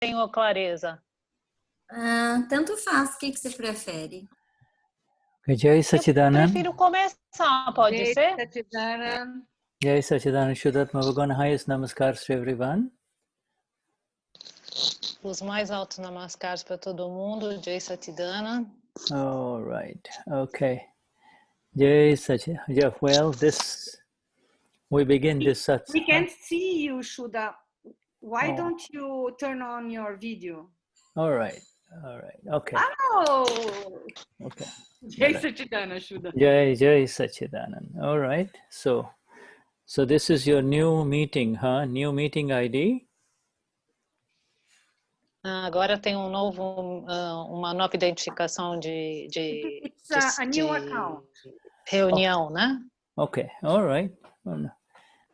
tenho clareza? Tanto faz, o que você prefere? Jai Sachidanand. Eu prefiro começar, pode ser? Sachidanand. Jai Sachidanand, Shuddhatma Bhagavan, highest namaskars to everyone. Os mais altos namaskars para todo mundo. Jai Satidana. All right, okay. Jai Sachidanand. Well, we begin this satsang. We can't see you, Shuddha. Why don't you turn on your video? All right, okay. Oh! Okay. Jai Sachidanand, Shuddha. Jai Sachidanand. All right, so this is your new meeting, huh? New meeting ID? Agora tem uma nova identificação de It's a new account. Reunião, né? Okay, all right. Fine.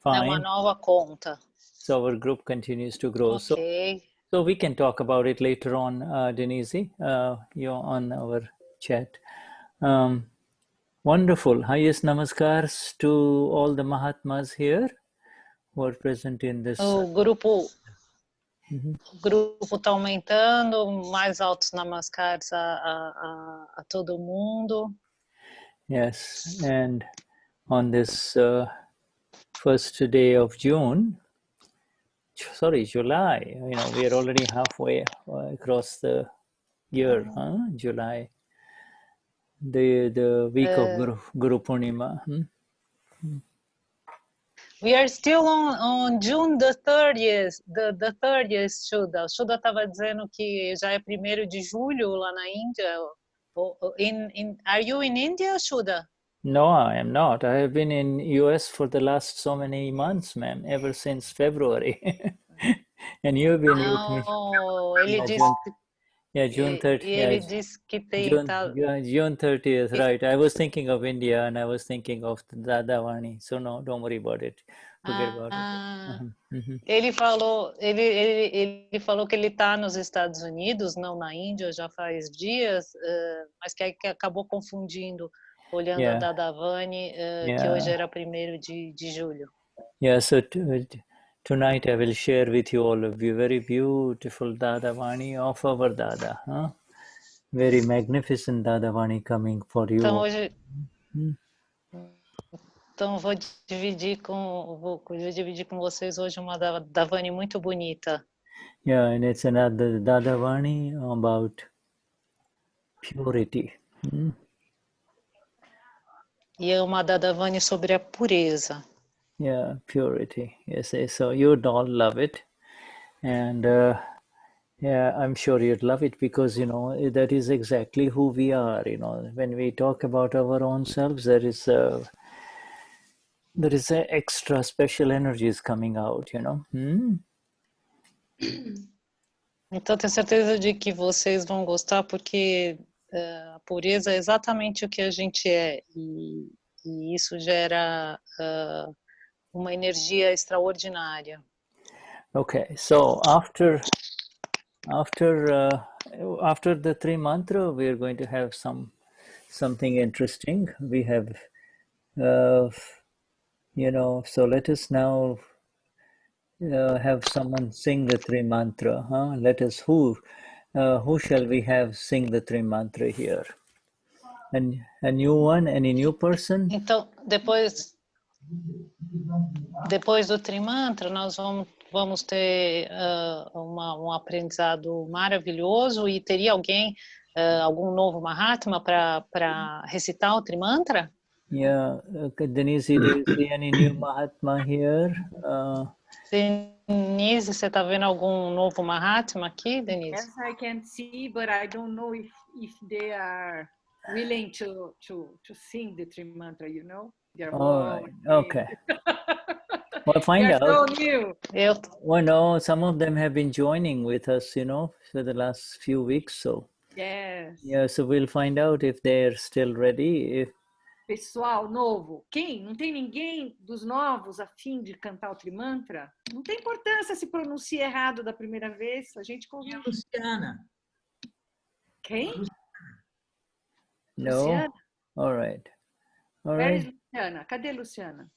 É uma nova conta. So our group continues to grow. Okay. So we can talk about it later on, Denize, you're on our chat. Wonderful. Highest namaskars to all the Mahatmas here who are present in this. O grupo está aumentando, mais altos namaskars a todo mundo. Yes, and on this first day of July, we are already halfway across the year, July, the week of Gurupurnima. We are still on June the 30th, the 30th, Shuddha. O Shuddha estava dizendo que já é 1º de julho lá na Índia. Are you in India, Shuddha? No, I am not. I have been in US for the last so many months, ma'am, ever since February. And you've been with me. Ele disse June 30th. Ele disse que tem June 30th, right. I was thinking of India and I was thinking of the Dadavani. So no, don't worry about it. Forget about it. Ele falou que ele está nos Estados Unidos, não na Índia, já faz dias, mas que acabou confundindo, olhando a Dadavani, que hoje era 1º de julho. Yeah, so tonight I will share with you, all of you, very beautiful Dadavani of our Dada. Very magnificent Dadavani coming for you. Então vou dividir com vocês hoje uma Dadavani muito bonita. Yeah, and it's another Dadavani about purity. E é uma Dadavani sobre a pureza. Yeah, purity. Yes, so you'd all love it. And I'm sure you'd love it because, that is exactly who we are. When we talk about our own selves, there is a extra special energies coming out, Então tenho certeza de que vocês vão gostar porque a pureza é exatamente o que a gente é e isso gera uma energia extraordinária. Okay, so after the 3 mantra, we are going to have something interesting. We have, so let us now have someone sing the 3 mantra. Let us, who shall we have sing the 3 mantra here? And a new one, any new person? Então, depois do Trimantra, nós vamos ter um aprendizado maravilhoso e teria algum novo Mahatma para recitar o Trimantra? Yeah, Denize, do you see any new Mahatma here? Denize, você está vendo algum novo Mahatma aqui, Denize? Yes, I can see, but I don't know if they are willing to sing the Trimantra, All right. Okay. Well, find out. So new. Well, no, some of them have been joining with us, for the last few weeks. So yes. Yeah, so we'll find out if they're still ready. Pessoal novo, não tem ninguém dos novos a fim de cantar o Trimantra? Não tem importância se pronuncia errado da primeira vez, a gente convida. Luciana. Quem? No. Luciana? All right. Where is Luciana? Cadê Luciana?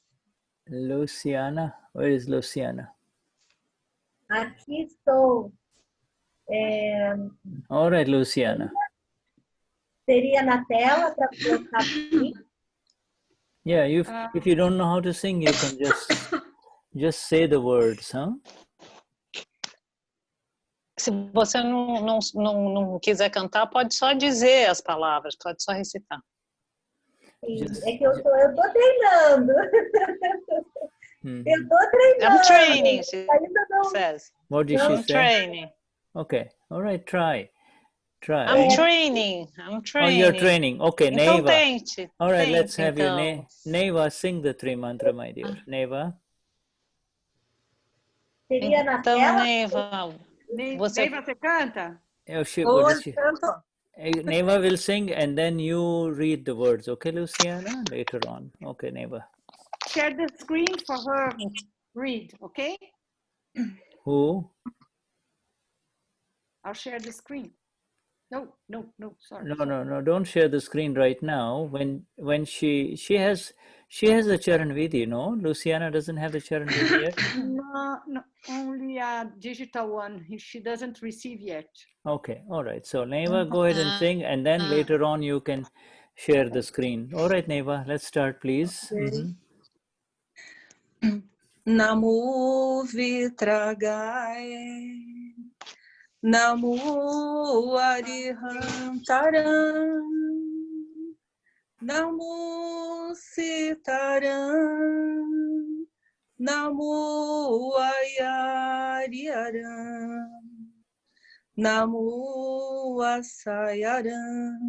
Luciana? Where is Luciana? Aqui estou. All right, Luciana. Seria na tela para colocar aqui? Yeah, if you don't know how to sing, you can just say the words, huh? Se você não quiser cantar, pode só dizer as palavras, pode só recitar. Sim, é que eu tô treinando. Eu tô treinando. I'm training, she Ainda não. says. What did she I'm say? training. Okay, all right, try. I'm training. I'm training. Oh, you're training. Okay, Então Neva. tente. All right, let's tente, have então. you. Neva, sing the three mantra, my dear. Neva. Seria na Então, tela? Neva, Você canta? Neva will sing and then you read the words, okay, Luciana? Later on. Okay, Neva. Share the screen for her read, okay? Who? I'll share the screen. No, sorry. No, don't share the screen right now. When she has a Charan Vidhi, no? Luciana doesn't have the Charan Vidhi yet? No, only a digital one. She doesn't receive yet. Okay, all right. So Neva, go ahead and sing, and then later on you can share the screen. All right, Neva, let's start, please. Namo Vitragai, Namo Arihantaram, Namo Sitaram, Namo Ayariaram, Namo Asayaram,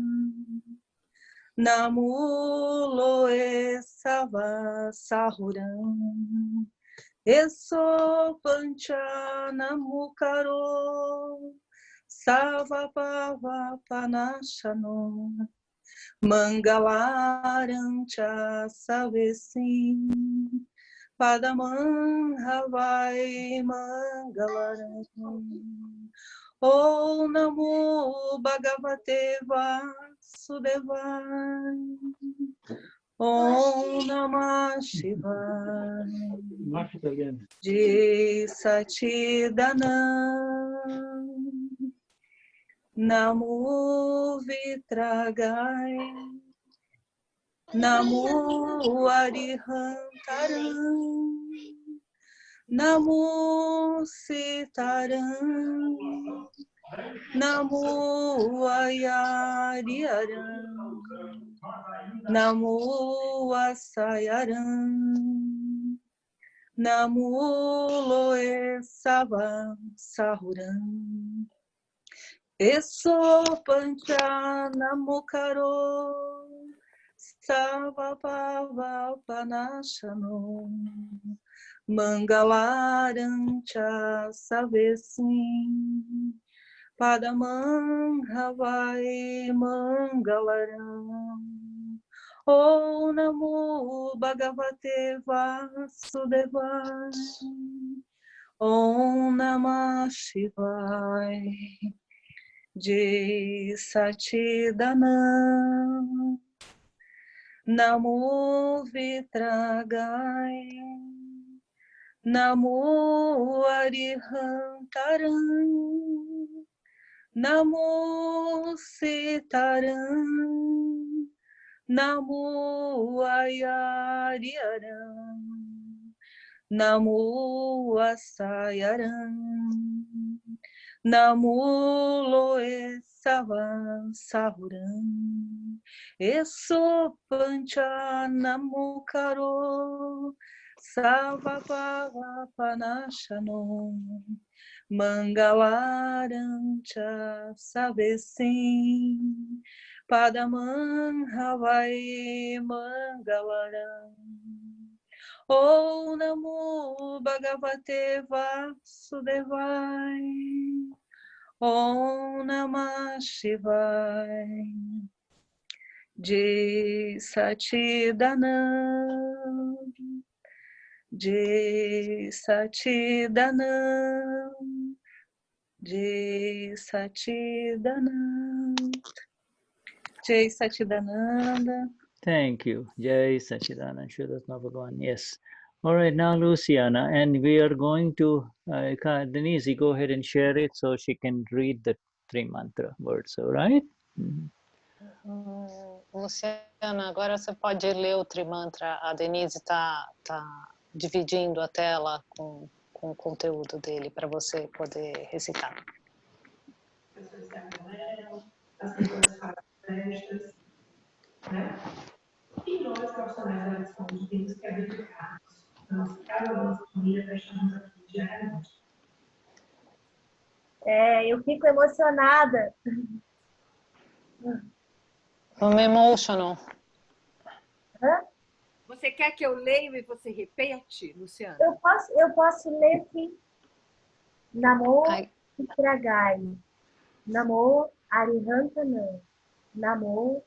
Namo Loe Sava Sahuram, Eso Pancha Namo Karo, Sava Pava Panashano, Mangalaram Cha Savesim, Padaman Havai Mangalaram. Om Namo Bhagavate Vasudevaya, Om Namah Shivaya, Jai Satchidanand, Namo Vitragai, Namo Arihantaram, Namo Sitaram, Namo Ayariaram, Namo Asayaram, Namo Loe Sava Sahuram, Eso Pancha Namo Karo, Sava Pava Panashano, Mangalaram Cha Savesim, Padaman Havai Mangalaram. Om Namo Bhagavate Vasudevaya, Om Namah Shivaya, Jai Satchidanand, Namo Vitragai, Namo Arihantaram, Namo Sitaram, Namo Ayariaram, Namo Asayaram, Namo Loe Sava Sahuram, Eso Pancha Namo Karo, Sava Pava Panashano, Mangalaram Cha Savesim, Padaman Havai Mangalaram. Om Namo Bhagavate Vasudevaya, Om Namah Shivaya, Jai Satchidanand, Jai Satchidanand, Jai Satchidanand, Jai Satchidananda. Thank you. Jai Satchidanand Shuddhatma Bhagavan. Yes. All right, now Luciana, and we are going to, Denize, go ahead and share it so she can read the 3 mantra words, all right? Luciana, agora você pode ler o Trimantra. A Denize está dividindo a tela com o conteúdo dele para você poder recitar. As pessoas se aglomeram, as pessoas fazem festas, né? E nós, profissionais da área de saúde, temos que abdicar da nossa casa, da nossa família, para estarmos aqui diariamente. Eu fico emocionada. I'm emotional. Hã? Você quer que eu leia e você repete, Luciana? Eu posso ler aqui. Namo Ai. Chitragai. Namo Arihantanam. Namo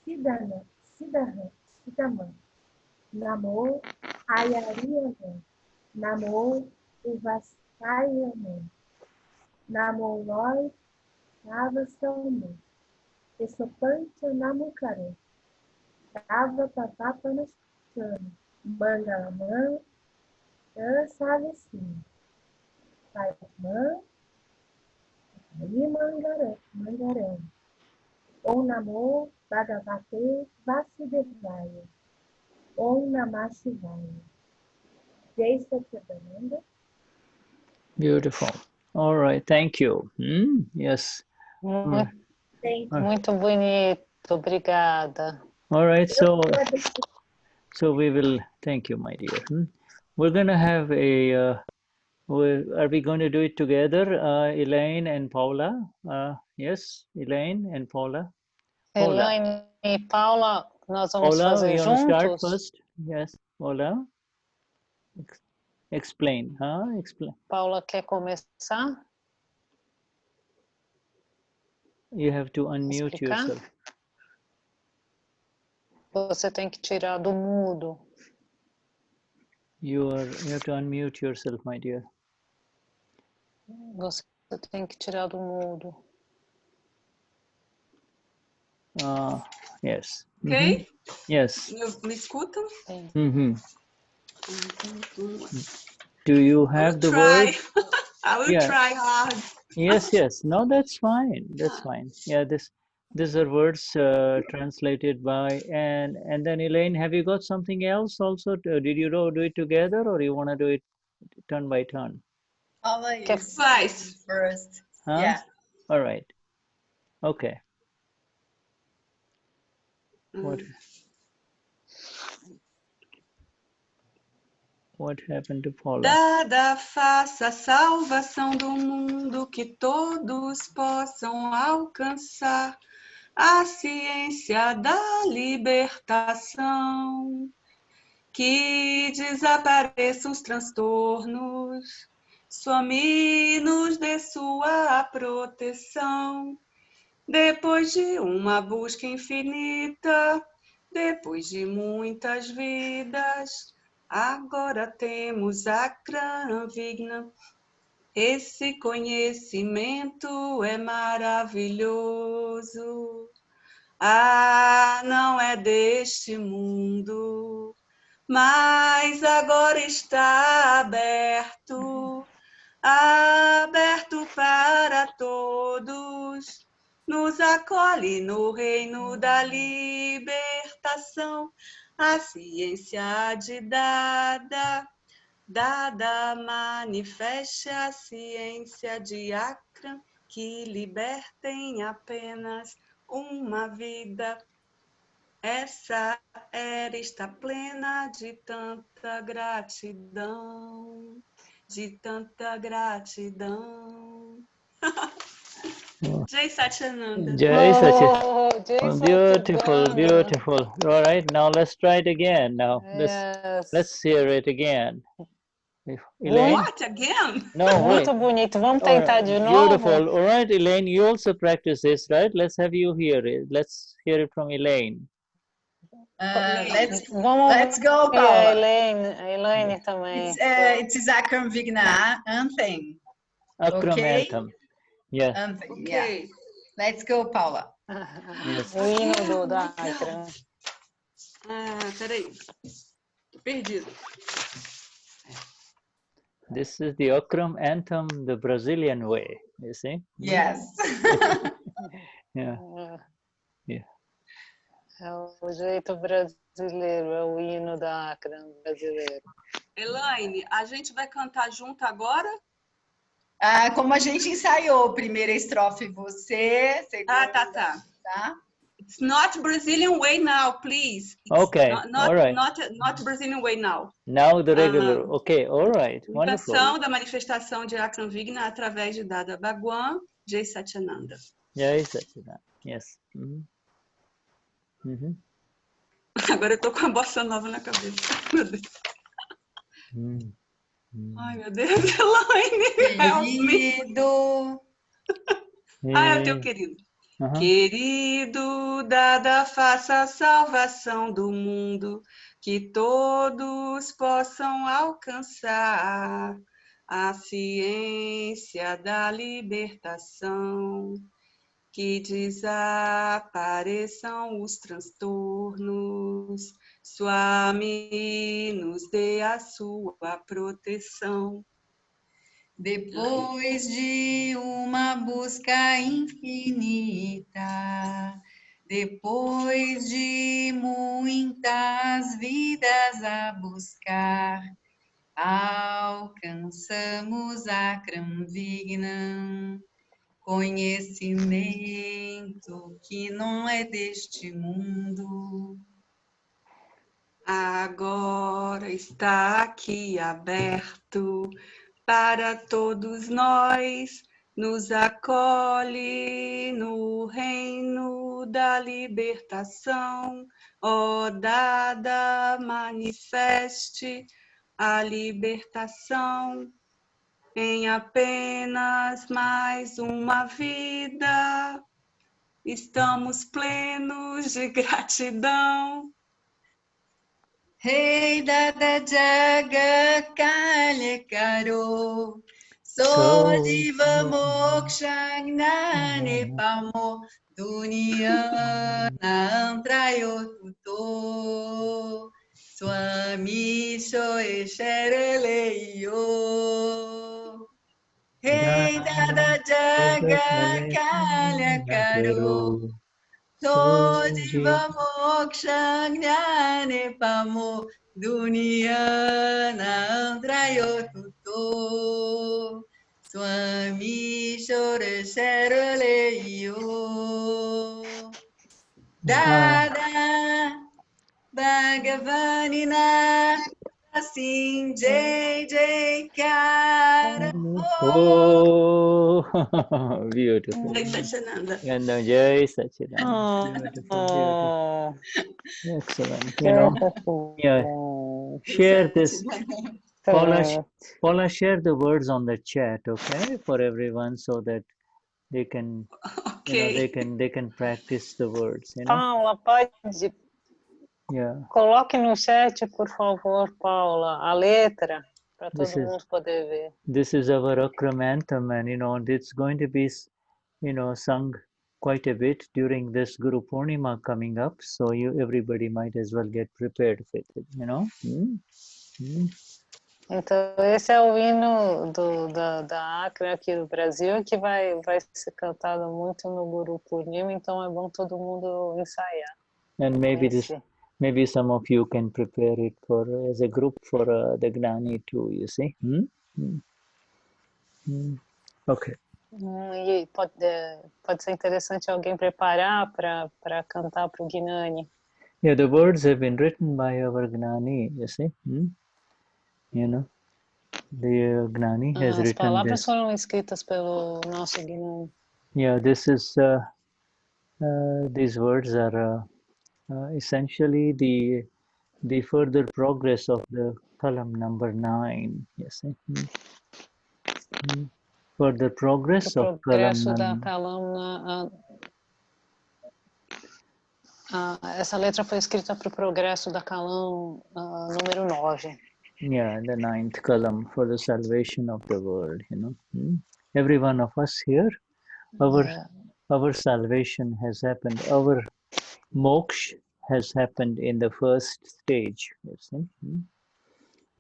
Siddhana. Siddhama. Namo Ayariyanam. Namo Uvasayanam. Namo Loi Navasamam. Esopancha Namukare. Tava Papapanashana. Mangalamam. Savicim. Paimam. Mangaram. Om Namo Bhagavate Vasudevaya. Om Namah Shivaya. Jai Satchidananda. Beautiful. All right, thank you. Yes. Muito bonito, obrigada. All right, so we will, thank you, my dear. We're going to have a, are we going to do it together, Elaine and Paula? Yes, Elaine and Paula. Elaine e Paula, nós vamos Paula, fazer you want to start juntos. first? Yes, Paula. Explain, Explain. Paula quer começar? You have to unmute Explicar? yourself. Você tem que tirar do mudo. You have to unmute yourself, my dear. Você tem que tirar do mudo. Yes. Ok? Yes. Me escutam? Do you have the word? I will try hard. Yes. No, that's fine. That's fine. Yeah, these are words translated by, and then Elaine, have you got something else also? Did you do it together, or you want to do it turn by turn? Paula, you first. Huh? Yeah. All right. Okay. What happened to Paula? Dada faça a salvação do mundo, que todos possam alcançar a ciência da libertação, que desapareçam os transtornos, some-nos de sua proteção. Depois de uma busca infinita, depois de muitas vidas, agora temos Akram Vignan. Esse conhecimento é maravilhoso. Não é deste mundo, mas agora está aberto para todos. Nos acolhe no reino da libertação, a ciência de Dada manifeste a ciência de Akram, que liberta em apenas uma vida. Essa era está plena de tanta gratidão, Jai Satchidananda. Jai Satchidananda. Beautiful. All right, now let's try it again. Now let's hear it again. Elaine? What again? No, Muito bonito. Vamos tentar de novo. Beautiful. All right, Elaine, you also practice this, right? Let's have you hear it. Let's hear it from Elaine. Let's go, Paula. Elaine também. It's Akram Vignan anthem. Akram anthem. Yes. Anthem. Okay. Yeah. Let's go, Paula. Yes. O hino da Akram. Peraí. Tô perdido. This is the Akram anthem, the Brazilian way, you see? Yes. Yeah. Yeah. É o jeito brasileiro, é o hino da Akram brasileiro. Elaine, a gente vai cantar junto agora? Ah, como a gente ensaiou, primeira estrofe você, segunda, tá. tá? It's not Brazilian way now, please. It's Okay, not, all right. Not Brazilian way now. Now the regular, okay, all right, wonderful. Canção da manifestação de Akram Vignan através de Dadavani, Jai Satyananda. Jai Satyananda, yes. Agora eu tô com a bossa nova na cabeça. Meu Deus. Ai, meu Deus, Elaine, help me. Querido. Ah, é o teu querido. Querido, Dada, faça a salvação do mundo, que todos possam alcançar a ciência da libertação, que desapareçam os transtornos, Swami nos dê a sua proteção. Depois de uma busca infinita, depois de muitas vidas a buscar, alcançamos Akram Vignan, conhecimento que não é deste mundo. Agora está aqui aberto para todos nós, nos acolhe no reino da libertação. Ó Dada, manifeste a libertação em apenas mais uma vida. Estamos plenos de gratidão. Hey Dada Jaga Kalya Karo, So Jiva Moksha Gnani Pamo, Duniya Nantrayo Tuto, Swami Shoe Shereleyo. Hey Dada Jaga Kalya Karo, So Jiva Moksha Gnani Pamo, Duniya Nantrayo Tuto, Swami Shore Shereleyo. Dada Bhagavani na assim Jai Kara. Oh, beautiful. Jai Satyananda. Jai Satyananda. Beautiful. Excellent. You know, yeah. Share this. Paula, share the words on the chat, okay, for everyone, so that they can, you know, they can practice the words. You know. Paula, pode. Yeah. Coloque no chat, por favor, Paula, a letra, para todo mundo poder ver. This is our Akram anthem, and you know, it's going to be, you know, sung quite a bit during this Gurupurnima coming up, so everybody might as well get prepared with it, you know. Então, esse é o hino da Akram aqui do Brasil, que vai ser cantado muito no Gurupurnima, então é bom todo mundo ensaiar. And maybe some of you can prepare it as a group for the Gnani too, you see. Okay. E pode ser interessante alguém preparar para cantar para o Gnani. Yeah, the words have been written by our Gnani, you see. You know, the Gnani has written this. As palavras foram escritas pelo nosso Gnani. Yeah, this is these words are essentially the further progress of the column number 9. Yes. Further progress of column da coluna. Essa letra foi escrita para o progresso da coluna número 9. Yeah, the 9th column for the salvation of the world. You know, every one of us here, our salvation has happened. Our moksha has happened in the first stage. You see?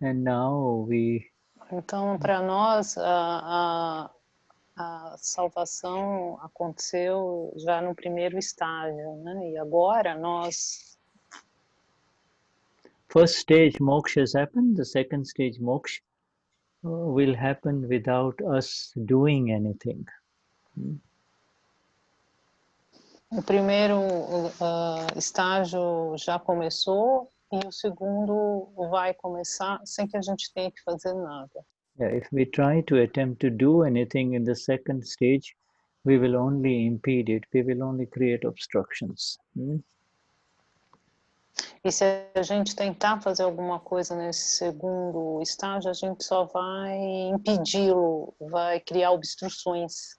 And now we... Então, para nós, a salvação aconteceu já no primeiro estágio, né? E agora nós... First stage moksha has happened, the second stage moksha will happen without us doing anything. O primeiro estágio já começou e o segundo vai começar sem que a gente tenha que fazer nada. Yeah, if we try to attempt to do anything in the second stage, we will only impede it, we will only create obstructions. E se a gente tentar fazer alguma coisa nesse segundo estágio, a gente só vai impedi-lo, vai criar obstruções.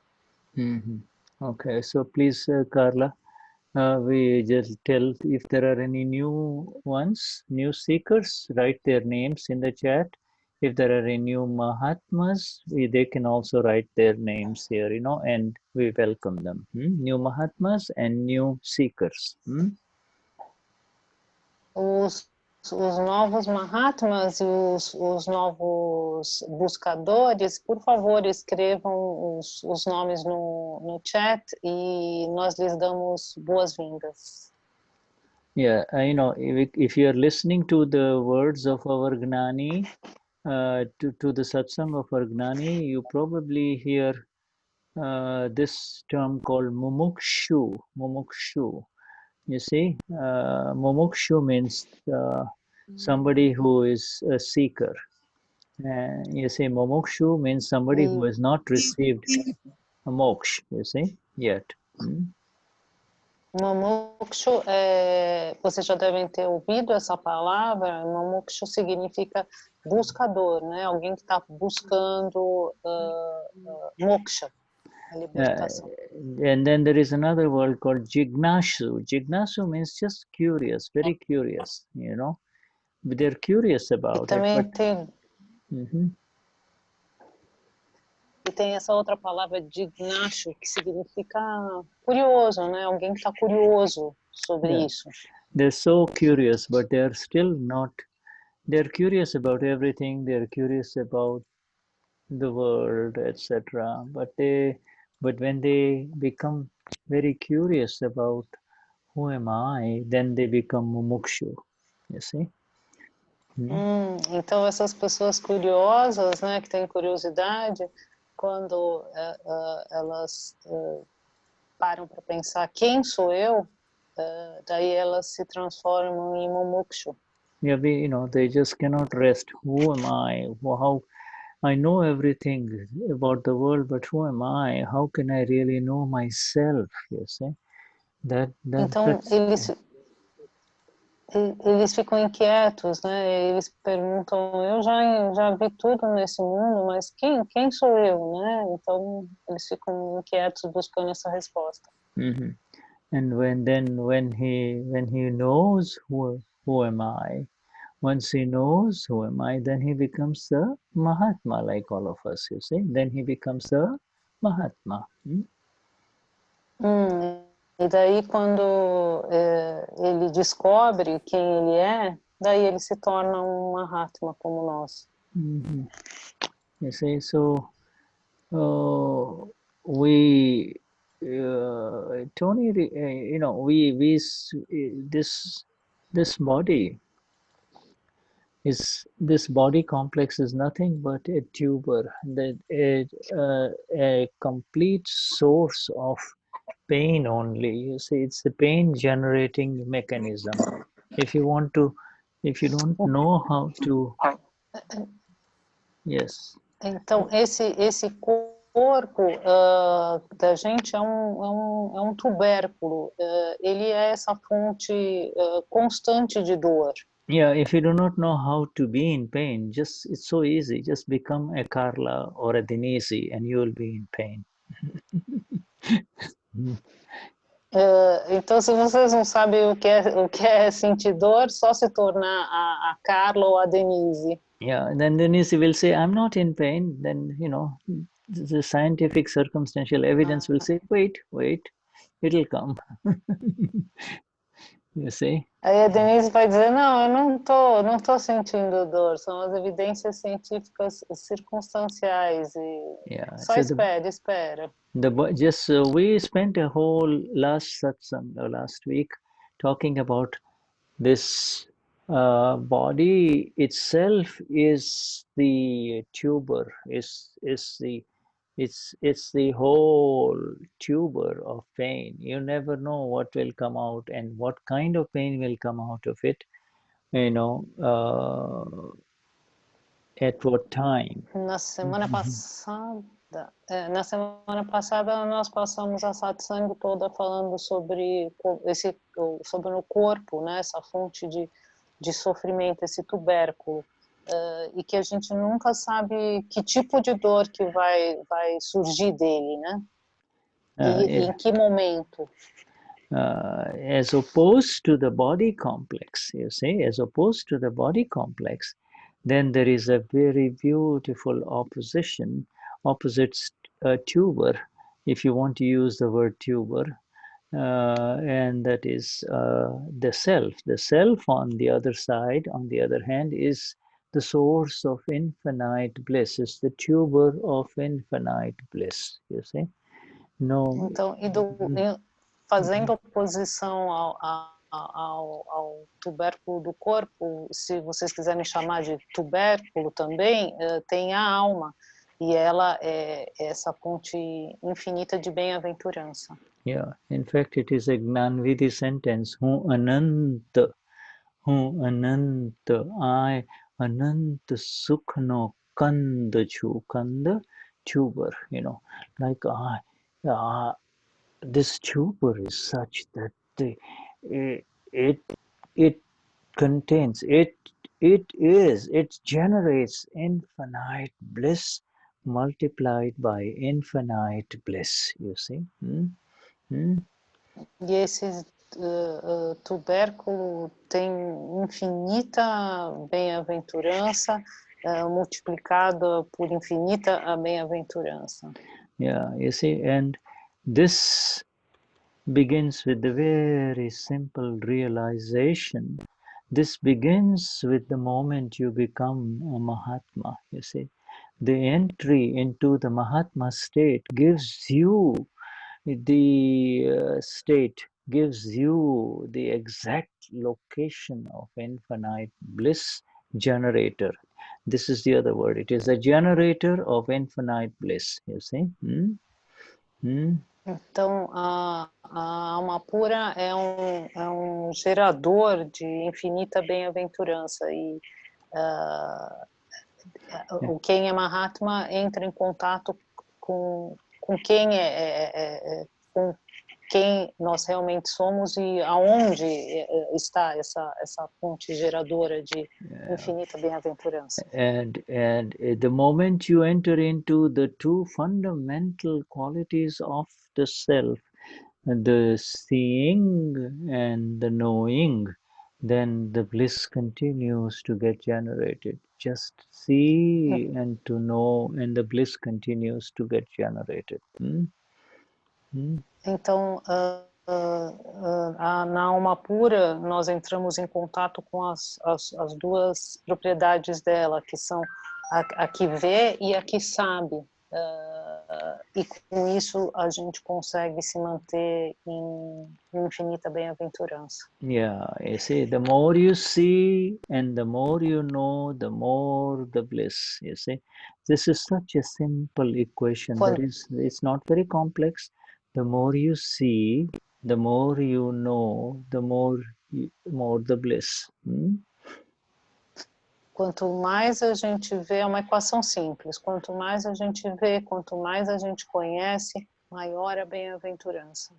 Okay, so please, Carla, we just tell if there are any new ones, new seekers, write their names in the chat. If there are any new Mahatmas, they can also write their names here, and we welcome them. New Mahatmas and new seekers. Os novos Mahatmas e os novos buscadores, por favor, escrevam os nomes no chat e nós lhes damos boas-vindas. Yeah, if you are listening to the words of our Gnani, to the satsang of our Gnani, you probably hear this term called mumukshu. Mumukshu. You see, mumukshu means somebody who is a seeker. You see, mumukshu means somebody who has not received a moksha, you see, yet. Mumukshu, vocês já devem ter ouvido essa palavra. Mumukshu significa buscador, né? Alguém que está buscando moksha, a libertação. And then there is another word called jignasu. Jignasu means just curious, very curious, They're curious about também it. Tem... E tem essa outra palavra jignasu, que significa curioso, né? Alguém que está curioso sobre isso. They're so curious, but they're still not. They're curious about everything. They're curious about the world, etc. But when they become very curious about who am I, then they become mumukshu. You see? Então essas pessoas curiosas, né, que têm curiosidade, quando elas param para pensar quem sou eu, daí elas se transformam em mumukshu. Yeah, they just cannot rest. Who am I? How I know everything about the world, but who am I? How can I really know myself? You see? Então eles ficam inquietos, né? Eles perguntam: eu já vi tudo nesse mundo, mas quem sou eu, né? Então eles ficam inquietos buscando essa resposta. And when he knows who am I, once he knows who am I, then he becomes a Mahatma, like all of us. You see? Then he becomes a Mahatma. E daí quando ele descobre quem ele é, daí ele se torna um Mahatma como nós. You see, so we, Tony, this body this body complex is nothing but a tuber, a complete source of pain only. You see, it's a pain generating mechanism. If you don't know how to... Yes. Então, esse corpo da gente é um tubérculo. Ele é essa fonte constante de dor. Yeah, if you do not know how to be in pain, it's so easy. Just become a Carla or a Denize and you will be in pain. Então, se vocês não sabem o que é sentir dor, só se tornar a Carla ou a Denize. Yeah, then Denise will say, I'm not in pain. Then, the scientific circumstantial evidence will say, wait, it'll come. You see? Aí a Denize vai dizer, não, eu não tô sentindo dor, são as evidências científicas circunstanciais e só So espera. We spent a whole last satsang last week talking about this body itself is the tuber, it's the whole tuber of pain. You never know what will come out and what kind of pain will come out of it, you know, at what time. Na semana passada nós passamos a satsang toda falando sobre o corpo, né, essa fonte de sofrimento, esse tubérculo, e que a gente nunca sabe que tipo de dor que vai surgir dele, né? E em que momento. As opposed to the body complex, you see, as opposed to the body complex, then there is a very beautiful opposite tuber, if you want to use the word tuber, and that is the self. The self on the other side, on the other hand, is the source of infinite bliss. It's the tuber of infinite bliss, you see. No. Então, fazendo oposição ao tubérculo do corpo, se vocês quiserem chamar de tubérculo também, tem a alma, e ela é essa fonte infinita de bem-aventurança. Yeah, in fact, it is a Gnan Vidhi sentence, Ananta, I Ananta Sukhno Kanda Chu, Kanda tuber, you know, like this tuber is such that it contains, it generates infinite bliss multiplied by infinite bliss, you see. E esse tubérculo tem infinita bem-aventurança multiplicado por infinita a bem-aventurança. Yeah, you see, and this begins with the very simple realization. This begins with the moment you become a Mahatma, you see. The entry into the Mahatma state gives you the exact location of infinite bliss generator. This is the other word. It is a generator of infinite bliss, you see. Então, a alma pura é um gerador de infinita bem-aventurança e quem é Mahatma entra em contato com quem com quem nós realmente somos e aonde está essa fonte geradora de infinita bem-aventurança. And the moment you enter into the two fundamental qualities of the self, the seeing and the knowing, then the bliss continues to get generated. Just see and to know, and the bliss continues to get generated. Então, na alma pura, nós entramos em contato com as duas propriedades dela, que são a que vê e a que sabe. E com isso a gente consegue se manter em infinita bem-aventurança. Yeah, you see, the more you see and the more you know, the more the bliss, you see. This is such a simple equation. It's not very complex. The more you see, the more you know, the more the bliss. Quanto mais a gente vê, é uma equação simples, quanto mais a gente vê, quanto mais a gente conhece, maior a bem-aventurança.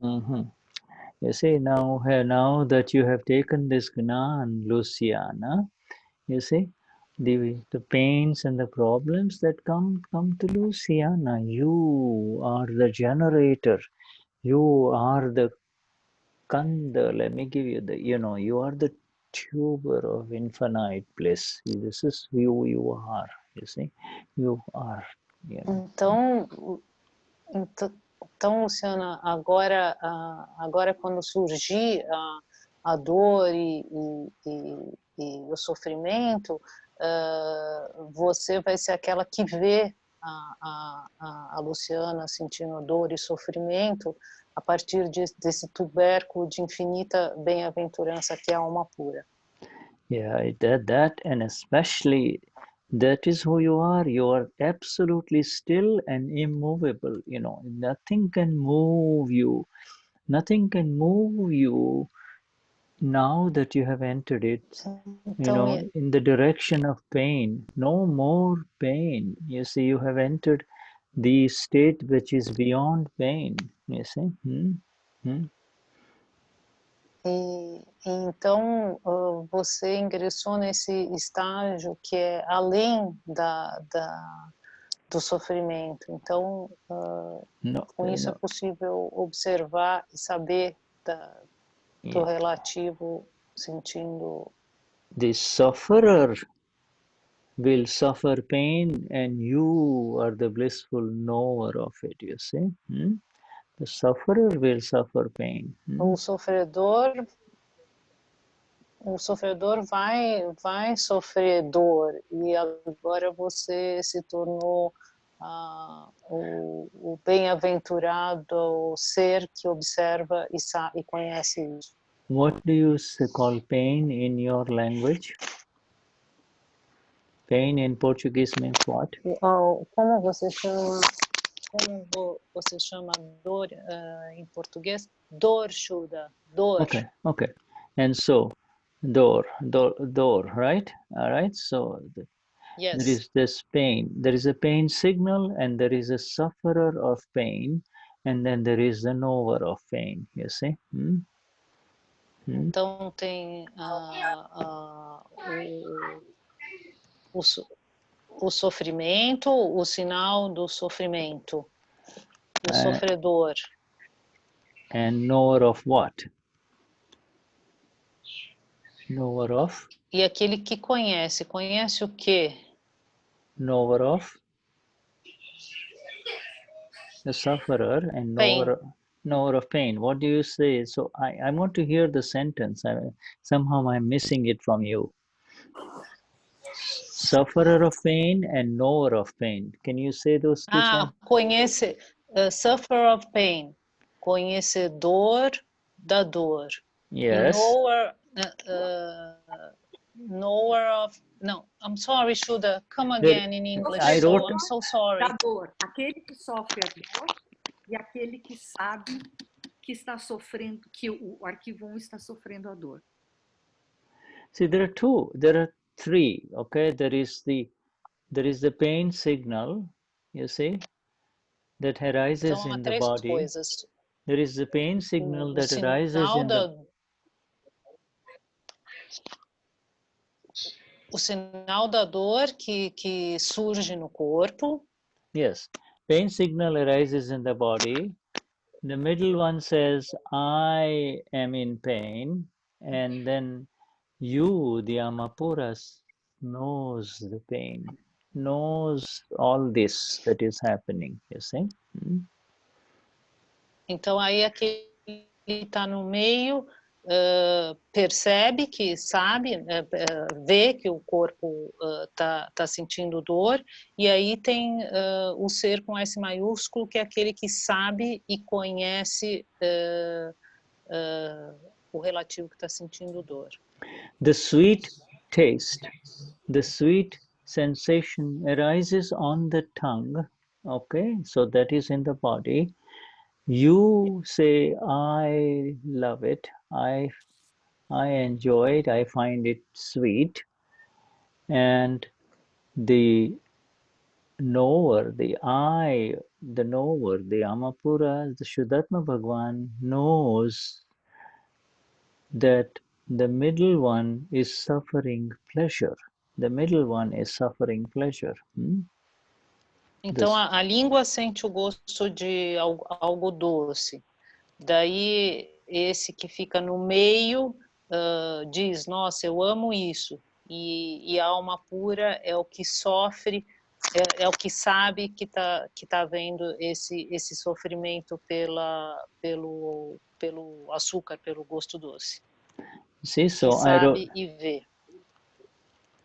You see, now that you have taken this Gnan, Luciana, you see, the pains and the problems that come to Luciana, you are the generator, you are the Kanda, let me give you the, you are the tuber of infinite bliss. This is who you are, you see, you are. Então, Luciana, agora quando surgir a dor e o sofrimento, você vai ser aquela que vê a Luciana sentindo dor e sofrimento a partir desse tubérculo de infinita bem-aventurança que é a alma pura. Yeah, that and especially that is who you are. You are absolutely still and immovable. You know, nothing can move you. Nothing can move you now that you have entered it, you know, in the direction of pain. No more pain. You see, you have entered the state which is beyond pain. You see? E então você ingressou nesse estágio que é além do sofrimento. Então, com isso é possível observar e saber do relativo sentindo. The sufferer will suffer pain and you are the blissful knower of it, you see? The sufferer will suffer pain. O sofredor vai sofrer dor, e agora você se tornou o bem-aventurado, o ser que observa e conhece isso. What do you call pain in your language? Pain in Portuguese means what? Como você chama dor em português? Dor, Shuddha, dor. Okay. And so, dor, right? All right. So yes. There is this pain. There is a pain signal, and there is a sufferer of pain, and then there is the knower of pain. You see? Então tem o sofrimento, o sinal do sofrimento, o sofredor. And knower of what? Knower of? E aquele que conhece o quê? Knower of? The sufferer and knower of pain. What do you say? So I want to hear the sentence. Somehow I'm missing it from you. Sufferer of pain and knower of pain. Can you say those two sentences? Sufferer of pain, conhecedor da dor. Yes. Knower of... No, I'm sorry, Shuddha. Come again in English. I'm so sorry. Da dor. Aquele que sofre a dor e aquele que sabe que está sofrendo, que o arquivo 1 está sofrendo a dor. See, there are three, okay? There is the pain signal, you see, that arises in the body. Coisas. There is the pain signal that arises in o sinal da dor que surge no corpo. Yes, pain signal arises in the body. The middle one says, I am in pain, and then you, the Amapuras, knows the pain, knows all this that is happening, you see? Então aí aquele que está no meio percebe que sabe, vê que o corpo tá sentindo dor, e aí tem o ser com S maiúsculo, que é aquele que sabe e conhece o relativo que está sentindo dor. The sweet taste, the sweet sensation arises on the tongue, okay? So that is in the body. You say, I love it, I enjoy it, I find it sweet, and the knower, the Amapura, the Shuddhatma Bhagwan knows that the middle one is suffering pleasure. The middle one is suffering pleasure. Então a língua sente o gosto de algo doce. Daí esse que fica no meio diz, nossa, eu amo isso. E a alma pura é o que sofre, é o que sabe que tá vendo esse sofrimento pelo açúcar, pelo gosto doce. See, so que I wrote, sabe e vê.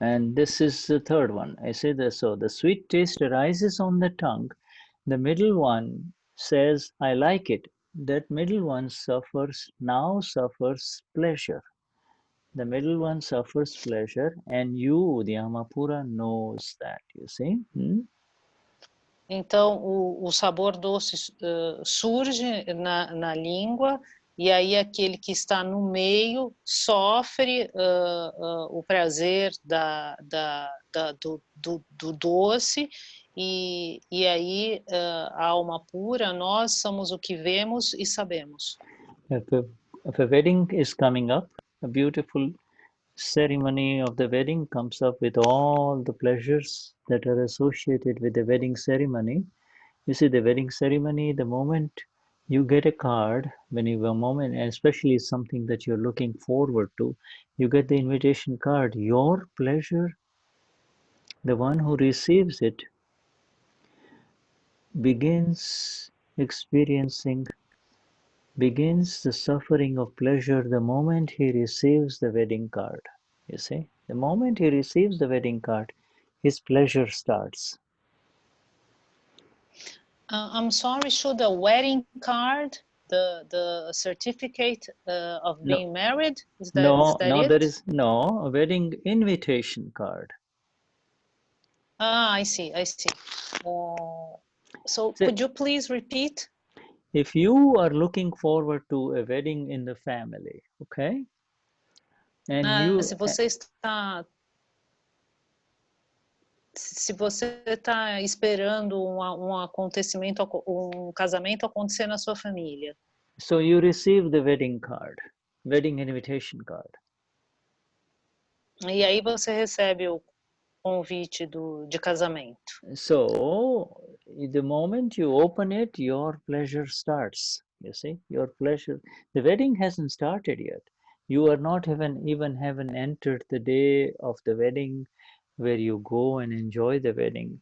and this is the third one. I say that, so the sweet taste arises on the tongue. The middle one says, I like it. That middle one now suffers pleasure. The middle one suffers pleasure, and you, the Amapura, knows that, you see. Então, o sabor doce surge na língua, e aí aquele que está no meio sofre o prazer do doce, e aí a alma pura, nós somos o que vemos e sabemos. If a wedding is coming up, a beautiful ceremony of the wedding comes up with all the pleasures that are associated with the wedding ceremony. You see, the wedding ceremony, the moment you get a card, when you have a moment, and especially something that you're looking forward to, you get the invitation card. Your pleasure, the one who receives it, begins the suffering of pleasure the moment he receives the wedding card. You see, the moment he receives the wedding card, his pleasure starts. I'm sorry, should the wedding card, the certificate of being married, is that it? There is a wedding invitation card. I see. So could you please repeat? If you are looking forward to a wedding in the family, okay? And se você está esperando acontecimento, casamento acontecer na sua família. So you receive the wedding card, wedding invitation card. E aí você recebe o convite de casamento. So the moment you open it, your pleasure starts. You see, your pleasure. The wedding hasn't started yet. You are not even haven't entered the day of the wedding, where you go and enjoy the wedding.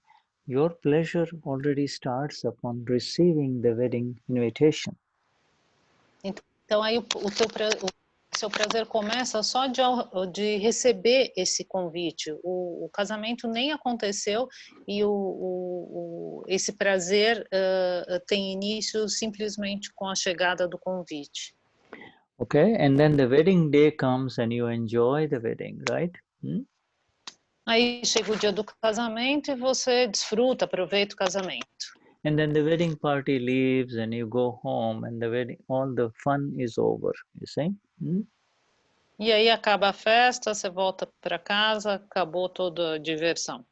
Your pleasure already starts upon receiving the wedding invitation. Então aí seu prazer começa só de receber esse convite. O casamento nem aconteceu e esse prazer tem início simplesmente com a chegada do convite. Okay, and then the wedding day comes and you enjoy the wedding, right? Aí chega o dia do casamento e você desfruta, aproveita o casamento. And then the wedding party leaves and you go home and all the fun is over, you see? E aí acaba a festa, você volta para casa, acabou toda a diversão.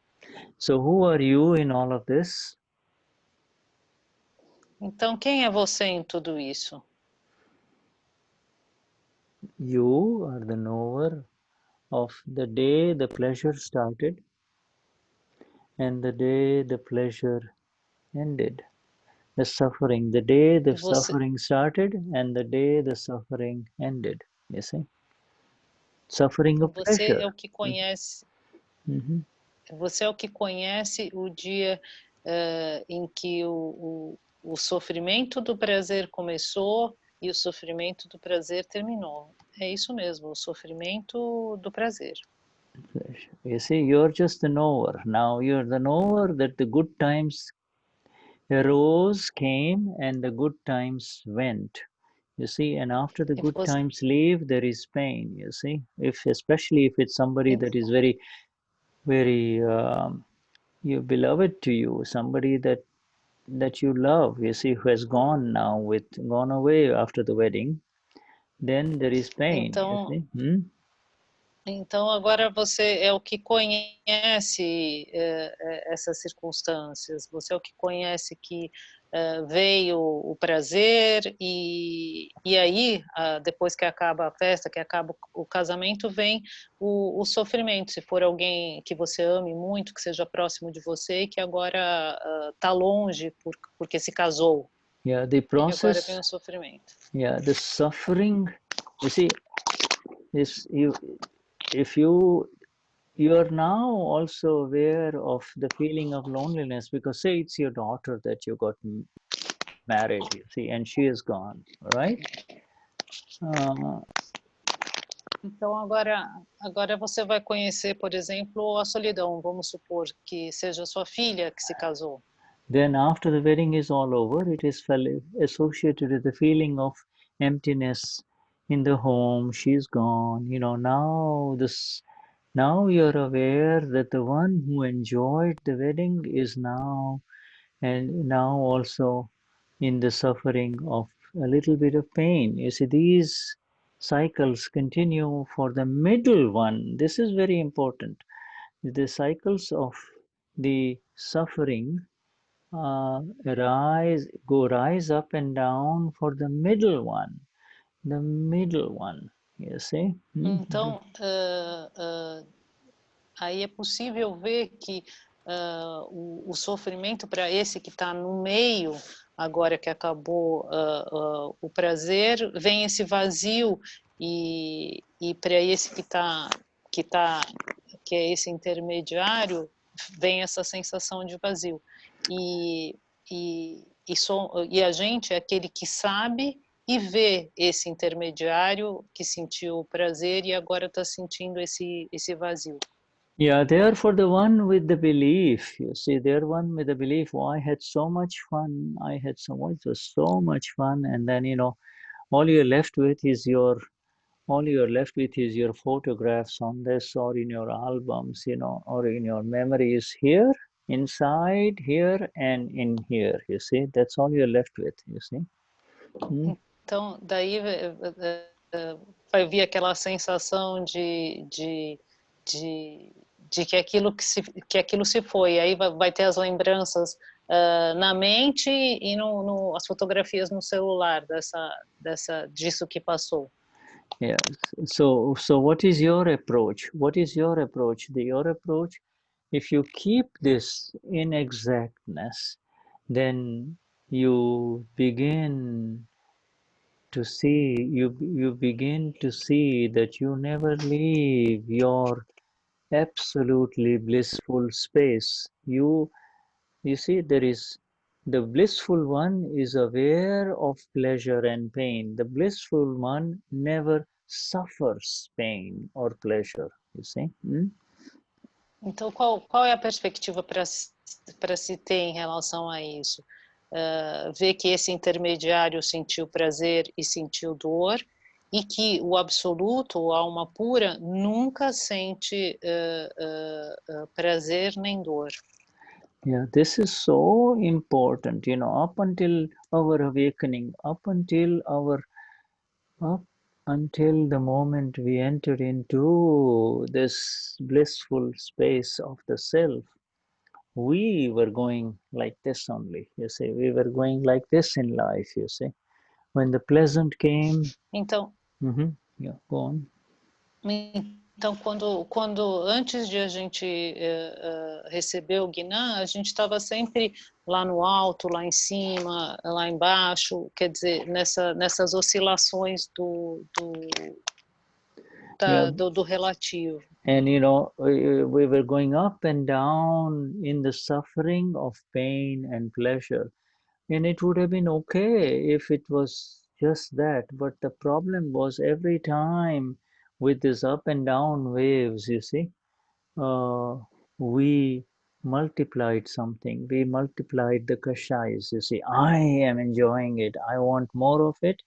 So who are you in all of this? Então quem é você em tudo isso? You are the knower of the day the pleasure started and the day the pleasure ended. The suffering, the day the suffering started and the day the suffering ended. You see? Suffering of pleasure. Você é o que conhece. Você é o que conhece o dia em que o sofrimento do prazer começou e o sofrimento do prazer terminou. É isso mesmo, o sofrimento do prazer. You see, you're just the knower. Now you're the knower that the good times arose, came, and the good times went. You see, and after the good times leave, there is pain. You see, especially if it's somebody that is very, very beloved to you, somebody that you love. You see, who has gone away after the wedding, then there is pain. Então, you see? Então agora você é o que conhece essas circunstâncias. Você é o que conhece que veio o prazer e aí, depois que acaba a festa, que acaba o casamento, vem o sofrimento. Se for alguém que você ame muito, que seja próximo de você e que agora está longe porque se casou. Yeah, the process. E agora vem o sofrimento. Yeah, the suffering. You see, if you are now also aware of the feeling of loneliness, because say it's your daughter that you got married, you see, and she is gone, right? Então agora você vai conhecer, por exemplo, a solidão. Vamos supor que seja sua filha que se casou. Then after the wedding is all over, it is associated with the feeling of emptiness in the home. She's gone. You know, now you're aware that the one who enjoyed the wedding is now also in the suffering of a little bit of pain. You see, these cycles continue for the middle one. This is very important. The cycles of the suffering rise up and down for the middle one. The middle one, you see? Então, aí é possível ver que o sofrimento para esse que está no meio, agora que acabou o prazer, vem esse vazio, e para esse que é esse intermediário, vem essa sensação de vazio. E a gente é aquele que sabe e vê esse intermediário que sentiu o prazer e agora está sentindo esse vazio. Yeah, therefore the one with the belief, you see, they're one with the belief, oh, I had so much fun, it was so much fun, and then, you know, all you're left with is your photographs on this or in your albums, you know, or in your memories here, inside, here, and in here, you see, that's all you're left with, you see. Então, daí vai vir aquela sensação de que aquilo se foi, aí vai ter as lembranças na mente e as fotografias no celular disso que passou. Yeah. So what is your approach? What is your approach? Your approach, if you keep this inexactness, then you begin to see that you never leave your absolutely blissful space. You see, there is the blissful one is aware of pleasure and pain. The blissful one never suffers pain or pleasure, you see. Então, qual é a perspectiva para se ter em relação a isso? Ver que esse intermediário sentiu prazer e sentiu dor, e que o absoluto, a alma pura, nunca sente prazer nem dor. Yeah, this is so important, you know, up until our awakening, up until the moment we enter into this blissful space of the self, we were going like this only, you see. We were going like this in life, you see. When the pleasant came... Então, yeah, go on. Então, quando antes de a gente receber o Gnan, a gente estava sempre lá no alto, lá em cima, lá embaixo, quer dizer, nessas oscilações do relativo. And, you know, we were going up and down in the suffering of pain and pleasure. And it would have been okay if it was just that. But the problem was every time with this up and down waves, you see, we multiplied something. We multiplied the kashais, you see. I am enjoying it. I want more of it.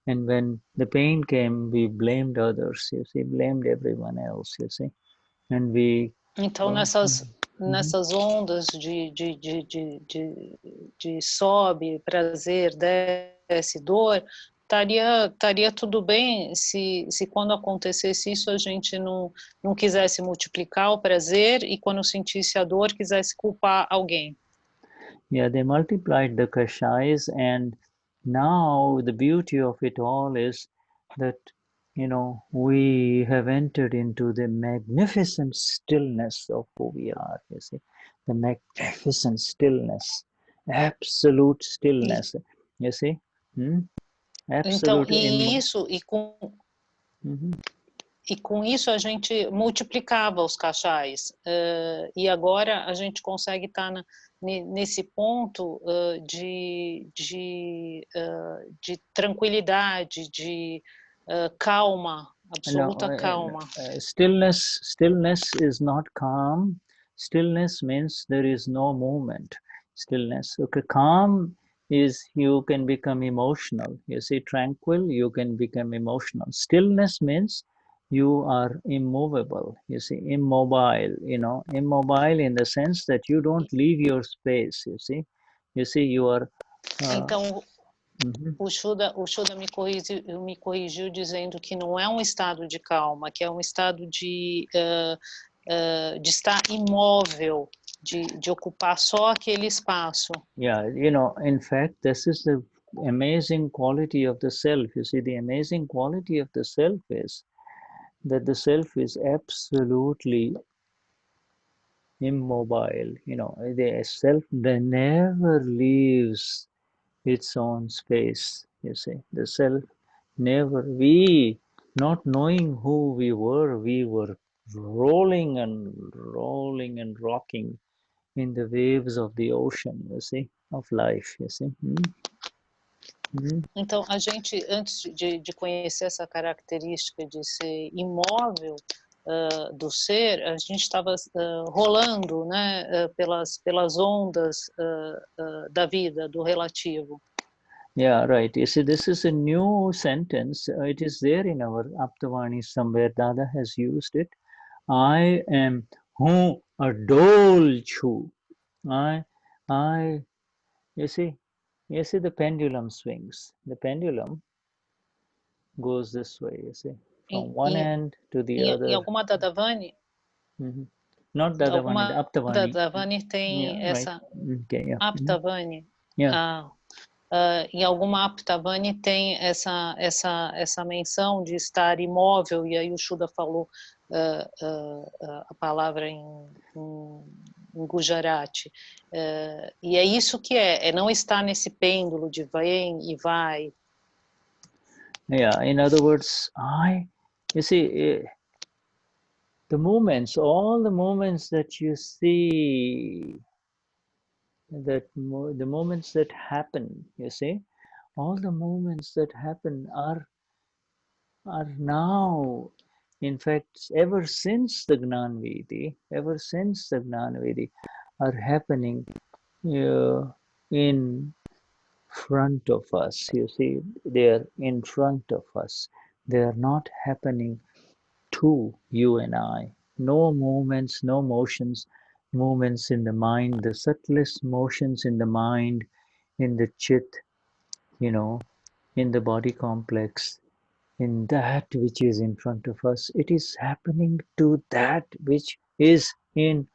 And when the pain came, we blamed others, you see, blamed everyone else, you see. And we... Então, nessas ondas de sobe, prazer, desce, dor, estaria tudo bem se quando acontecesse isso a gente não quisesse multiplicar o prazer e quando sentisse a dor quisesse culpar alguém. Yeah, they multiplied the kashais, and now the beauty of it all is that, you know, we have entered into the magnificent stillness of who we are, you see. The magnificent stillness, absolute stillness, you see. Absolute. Então, e com isso a gente multiplicava os kashais, e agora a gente consegue estar nesse ponto de tranquilidade, de calma, absoluta calma. Stillness is not calm. Stillness means there is no movement. Stillness. Okay, calm is you can become emotional. You see, tranquil, you can become emotional. Stillness means you are immovable. You see, immobile. Immobile in the sense that you don't leave your space. You see, you are. Então, o Shuddha me corrigiu dizendo que não é um estado de calma, que é um estado de estar imóvel, de ocupar só aquele espaço. Yeah, in fact, this is the amazing quality of the self. You see, the amazing quality of the self is that the self is absolutely immobile. The self that never leaves its own space. You see, the self never, not knowing who we were rolling and rocking in the waves of the ocean, you see, of life, you see. Então, a gente, antes de conhecer essa característica de ser imóvel do ser, a gente estava rolando, né, pelas ondas da vida, do relativo. Yeah, right. You see, this is a new sentence. It is there in our Aptavani somewhere. Dada has used it. I am who adole chu. You see, the pendulum swings. The pendulum goes this way, you see, from one end to the other. Em alguma Dadavani? Not Dadavani, the Aptavani. Dadavani tem essa... Right. Okay, yeah. Aptavani? Yeah. Em alguma Aptavani tem essa menção de estar imóvel, e aí o Shuddha falou a palavra em Gujarati. E é isso que é não estar nesse pêndulo de vem e vai. Yeah, in other words, you see, all the moments that you see, the moments that happen, you see, all the moments that happen are now, in fact, ever since the Gnan Vidhi, are happening in front of us. You see, they are in front of us. They are not happening to you and I. No movements, no motions, movements in the mind, the subtlest motions in the mind, in the chit, in the body complex, in that which is in front of us. It is happening to that which is in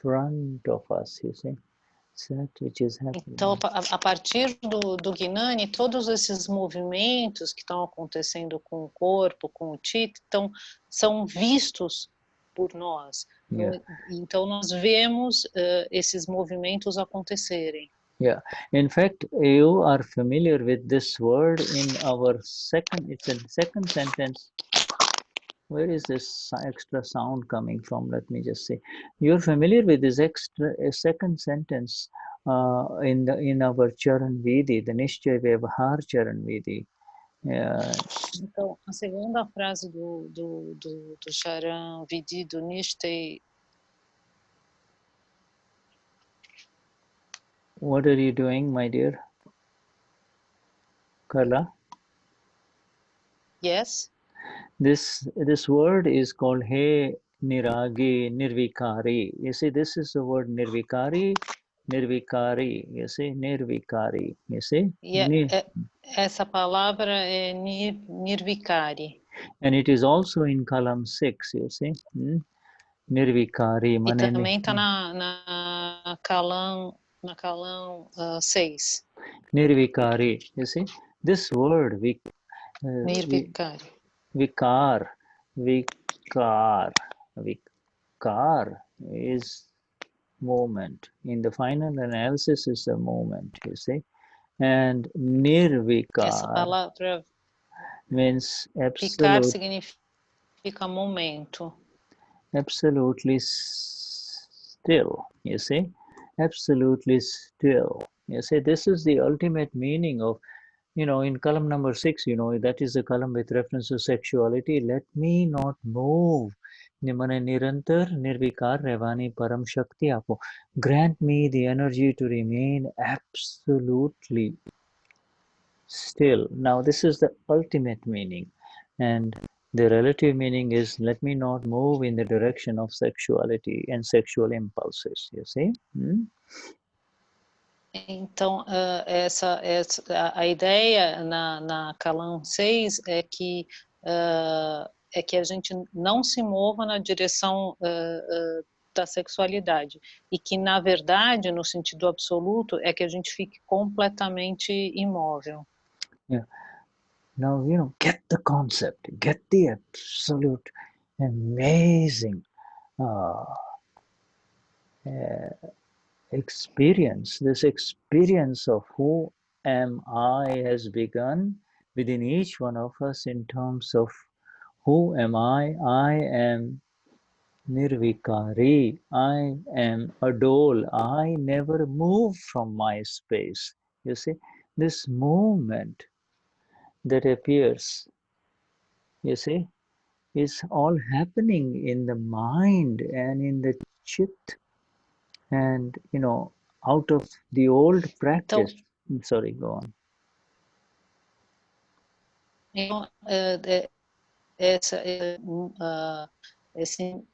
front of us, you see. Então, a partir do Gnani, todos esses movimentos que estão acontecendo com o corpo, com o Chitta, são vistos por nós. Yeah. Então, nós vemos esses movimentos acontecerem. Yeah, in fact, you are familiar with this word in our second sentence. Where is this extra sound coming from? Let me just say. You're familiar with this second sentence in our Charan Vidhi, the Nishchay Vyavahar Charan Vidhi. Então, a segunda frase do Charan Vidhi, do Nishchay. What are you doing, my dear? Carla? Yes. This word is called He Niragi Nirvikari. You see, this is the word Nirvikari. You see, Nirvikari. You see? Essa palavra é Nirvikari. And it is also in column 6, you see. Nirvikari. E também está na column 6. Nirvikari. You see, this word, Nirvikari. Vikar is movement. In the final analysis is a movement, you see. And nirvikar essa palavra means absolute. Vikar significa momento. Absolutely still, you see. Absolutely still. You see, this is the ultimate meaning of in column number 6, that is the column with reference to sexuality. Let me not move. Nimane nirantar nirvikar revani param shakti apo. Grant me the energy to remain absolutely still. Now, this is the ultimate meaning. And the relative meaning is, let me not move in the direction of sexuality and sexual impulses, you see? Então, a ideia na Kalam 6 é que a gente não se mova na direção da sexualidade, e que, na verdade, no sentido absoluto, é que a gente fique completamente imóvel. Yeah. Now, get the concept, get the absolute amazing experience. This experience of who am I has begun within each one of us in terms of who am I? I am Nirvikari. I am Adol. I never move from my space. You see, this movement that appears, you see, is all happening in the mind and in the chit, and out of the old practice. Sorry, go on. Esse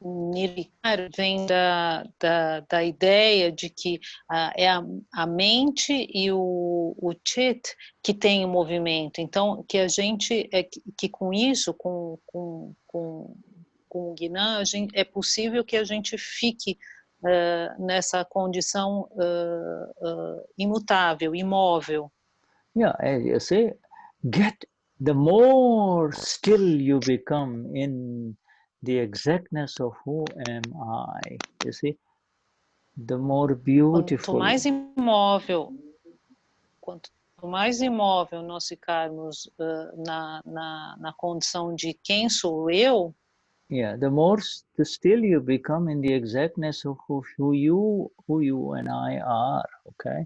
nirvikar vem da ideia de que é a mente e o chit que tem o movimento. Então, que a gente, que com isso, com o Gnan, é possível que a gente fique nessa condição imutável, imóvel. Yeah, as you say, the more still you become in the exactness of who am I, you see, the more beautiful. Quanto mais imóvel nós ficarmos na condição de quem sou eu, yeah, the more still you become in the exactness of who you and I are, okay?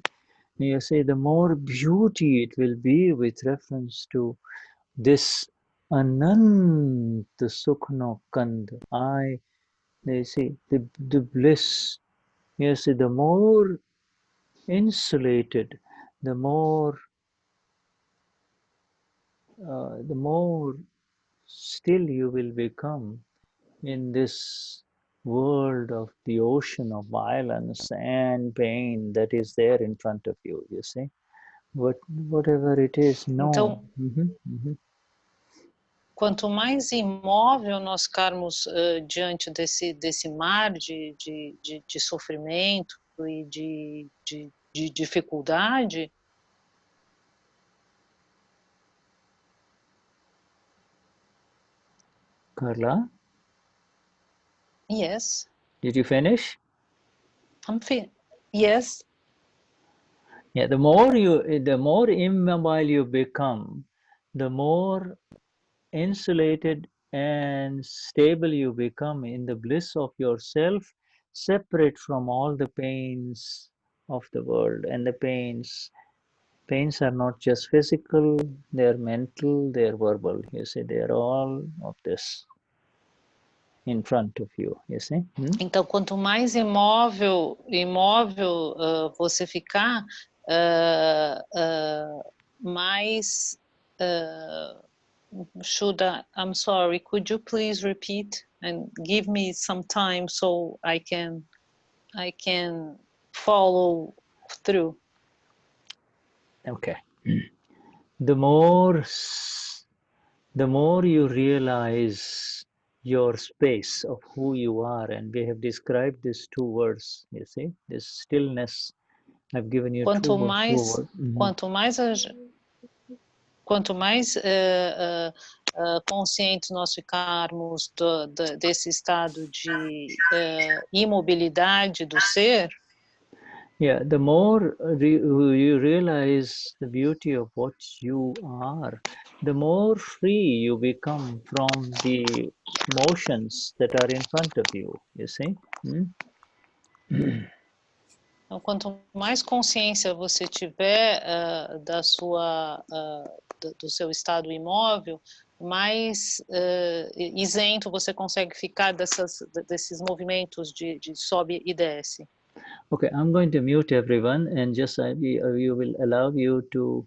You say the more beauty it will be with reference to this Anant Sukhno Kand. They say the bliss. Yes, the more insulated, the more still you will become in this world of the ocean of violence and pain that is there in front of you, you see. Whatever it is, no. Então, quanto mais imóvel nós ficarmos diante desse mar de sofrimento e de dificuldade, Carla? Yes. Did you finish? Yes. Yeah, the more immobile you become, the more insulated and stable you become in the bliss of yourself, separate from all the pains of the world. And the pains are not just physical, they're mental, they're verbal. You see, they're all of this in front of you, you see. Então, quanto mais imóvel você ficar, mais Shuddha, I'm sorry, could you please repeat and give me some time so I can follow through? Okay. The more you realize your space of who you are, and we have described these two words, you see, this stillness. I've given you two words. Quanto mais conscientes nós ficarmos desse estado de imobilidade do ser, yeah, the more you realize the beauty of what you are, the more free you become from the motions that are in front of you, you see. Então, quanto mais consciência você tiver da sua, do seu estado imóvel, mais isento você consegue ficar desses movimentos de sobe e desce. Okay, I'm going to mute everyone and just you will allow you to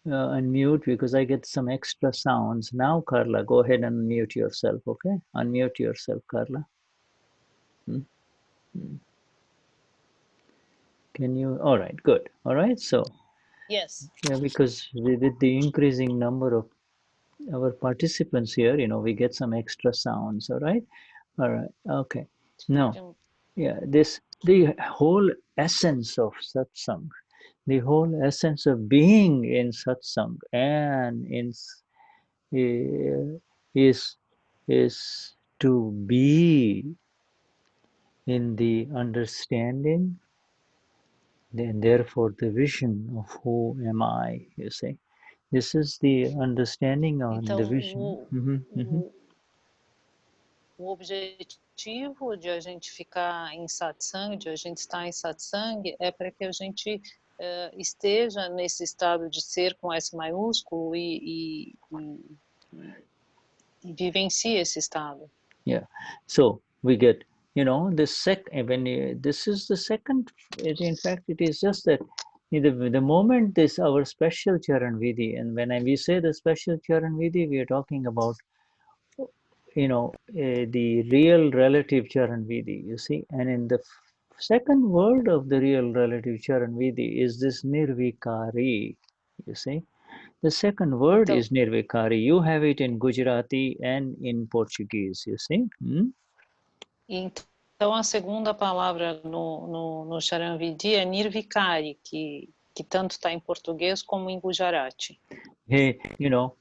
unmute because I get some extra sounds. Now, Carla, go ahead and unmute yourself, okay? Unmute yourself, Carla. Can you? All right, good. All right, so. Yes. Yeah, because with the increasing number of our participants here, you know, we get some extra sounds, all right? All right, okay. Now, yeah, the whole essence of satsang, the whole essence of being in satsang and is to be in the understanding, then therefore the vision of who am I, you see. This is the understanding on the Então, vision. O objetivo de a gente ficar em satsang, de a gente estar em satsang, é para que a gente esteja nesse estado de ser com S maiúsculo e vivencie esse estado. Yeah, so we get, you know, this is the second, in fact, it is just that the moment this our special Charan Vidhi, and when we say the special Charan Vidhi, we are talking about, you know, the real relative Charan Vidhi, you see, and in the second word of the real relative Charan Vidhi is this nirvikari, you see. The second word is nirvikari. You have it in Gujarati and in Portuguese, you see. Então, a segunda palavra no Charan Vidhi é nirvikari, que tanto está em português como em Gujarati. Hey, you know,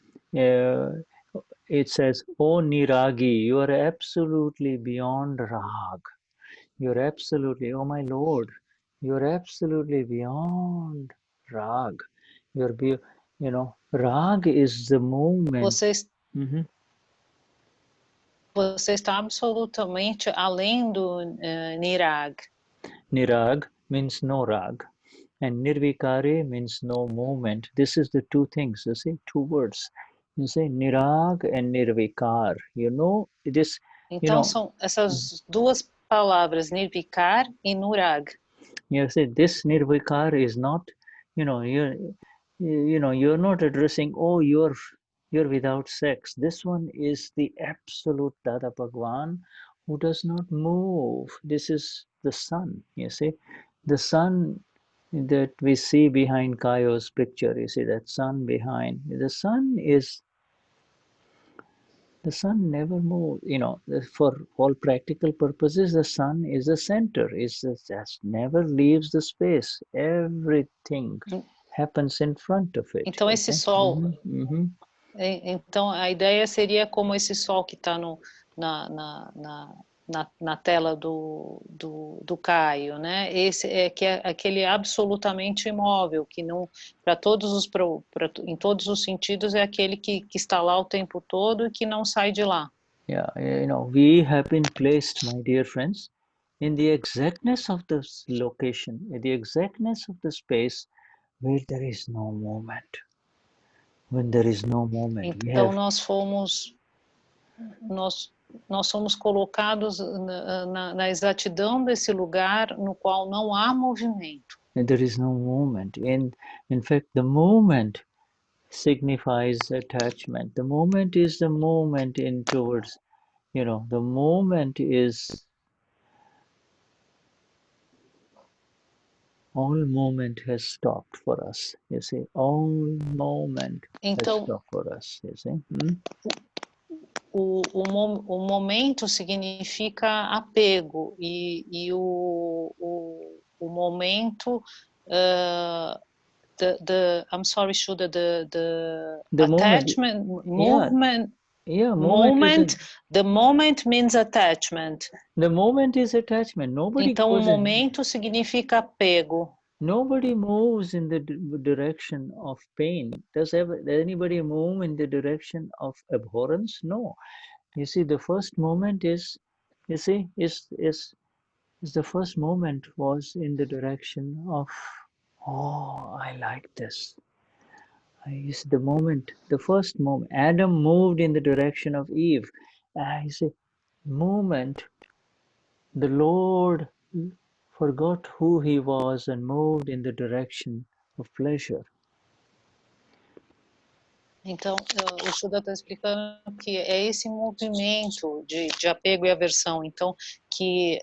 it says, "Oh Niragi, you are absolutely beyond rag. You're absolutely, oh my Lord, you're absolutely beyond rag. You know, rag is the movement." Você está absolutamente além do nirag. Nirag means no rag, and nirvikari means no movement. This is the two things, you see, two words. You say nirag and nirvikar. You know, it is. Então são essas duas palavras, nirvikar e nurag. You see, this nirvikar is not, you know, you're not addressing, oh, you're without sex. This one is the absolute Dada Bhagwan who does not move. This is the sun, you see. The sun that we see behind Kayo's picture, you see that sun behind. The sun never moves, you know, for all practical purposes, the sun is the center. It just never leaves the space. Everything happens in front of it. Então esse sol, então a ideia seria como esse sol que está na tela do Caio, né? Esse que é aquele absolutamente imóvel, que não para em todos os sentidos é aquele que está lá o tempo todo e que não sai de lá. Yeah, you know, we have been placed, my dear friends, in the exactness of the location, in the exactness of the space where there is no movement. When there is no movement, então nós somos colocados na exatidão desse lugar no qual não há movimento. And there is no movement. In fact, the movement signifies attachment. The movement is the movement in towards, you know, the movement is, all movement has stopped for us, you see. All movement has stopped for us, you see. O momento significa apego e o momento I'm sorry, Shuddha, the attachment movement. Yeah, moment. The moment means attachment. The moment is attachment. Nobody então o momento significa apego. Nobody moves in the direction of pain. Does anybody move in the direction of abhorrence? No. You see, the first moment is, you see, is the first movement was in the direction of, oh, I like this. The first moment, Adam moved in the direction of Eve. I say, moment, the Lord forgot who he was and moved in the direction of pleasure. Então, o Shuddha está explicando que é esse movimento de apego e aversão. Então, que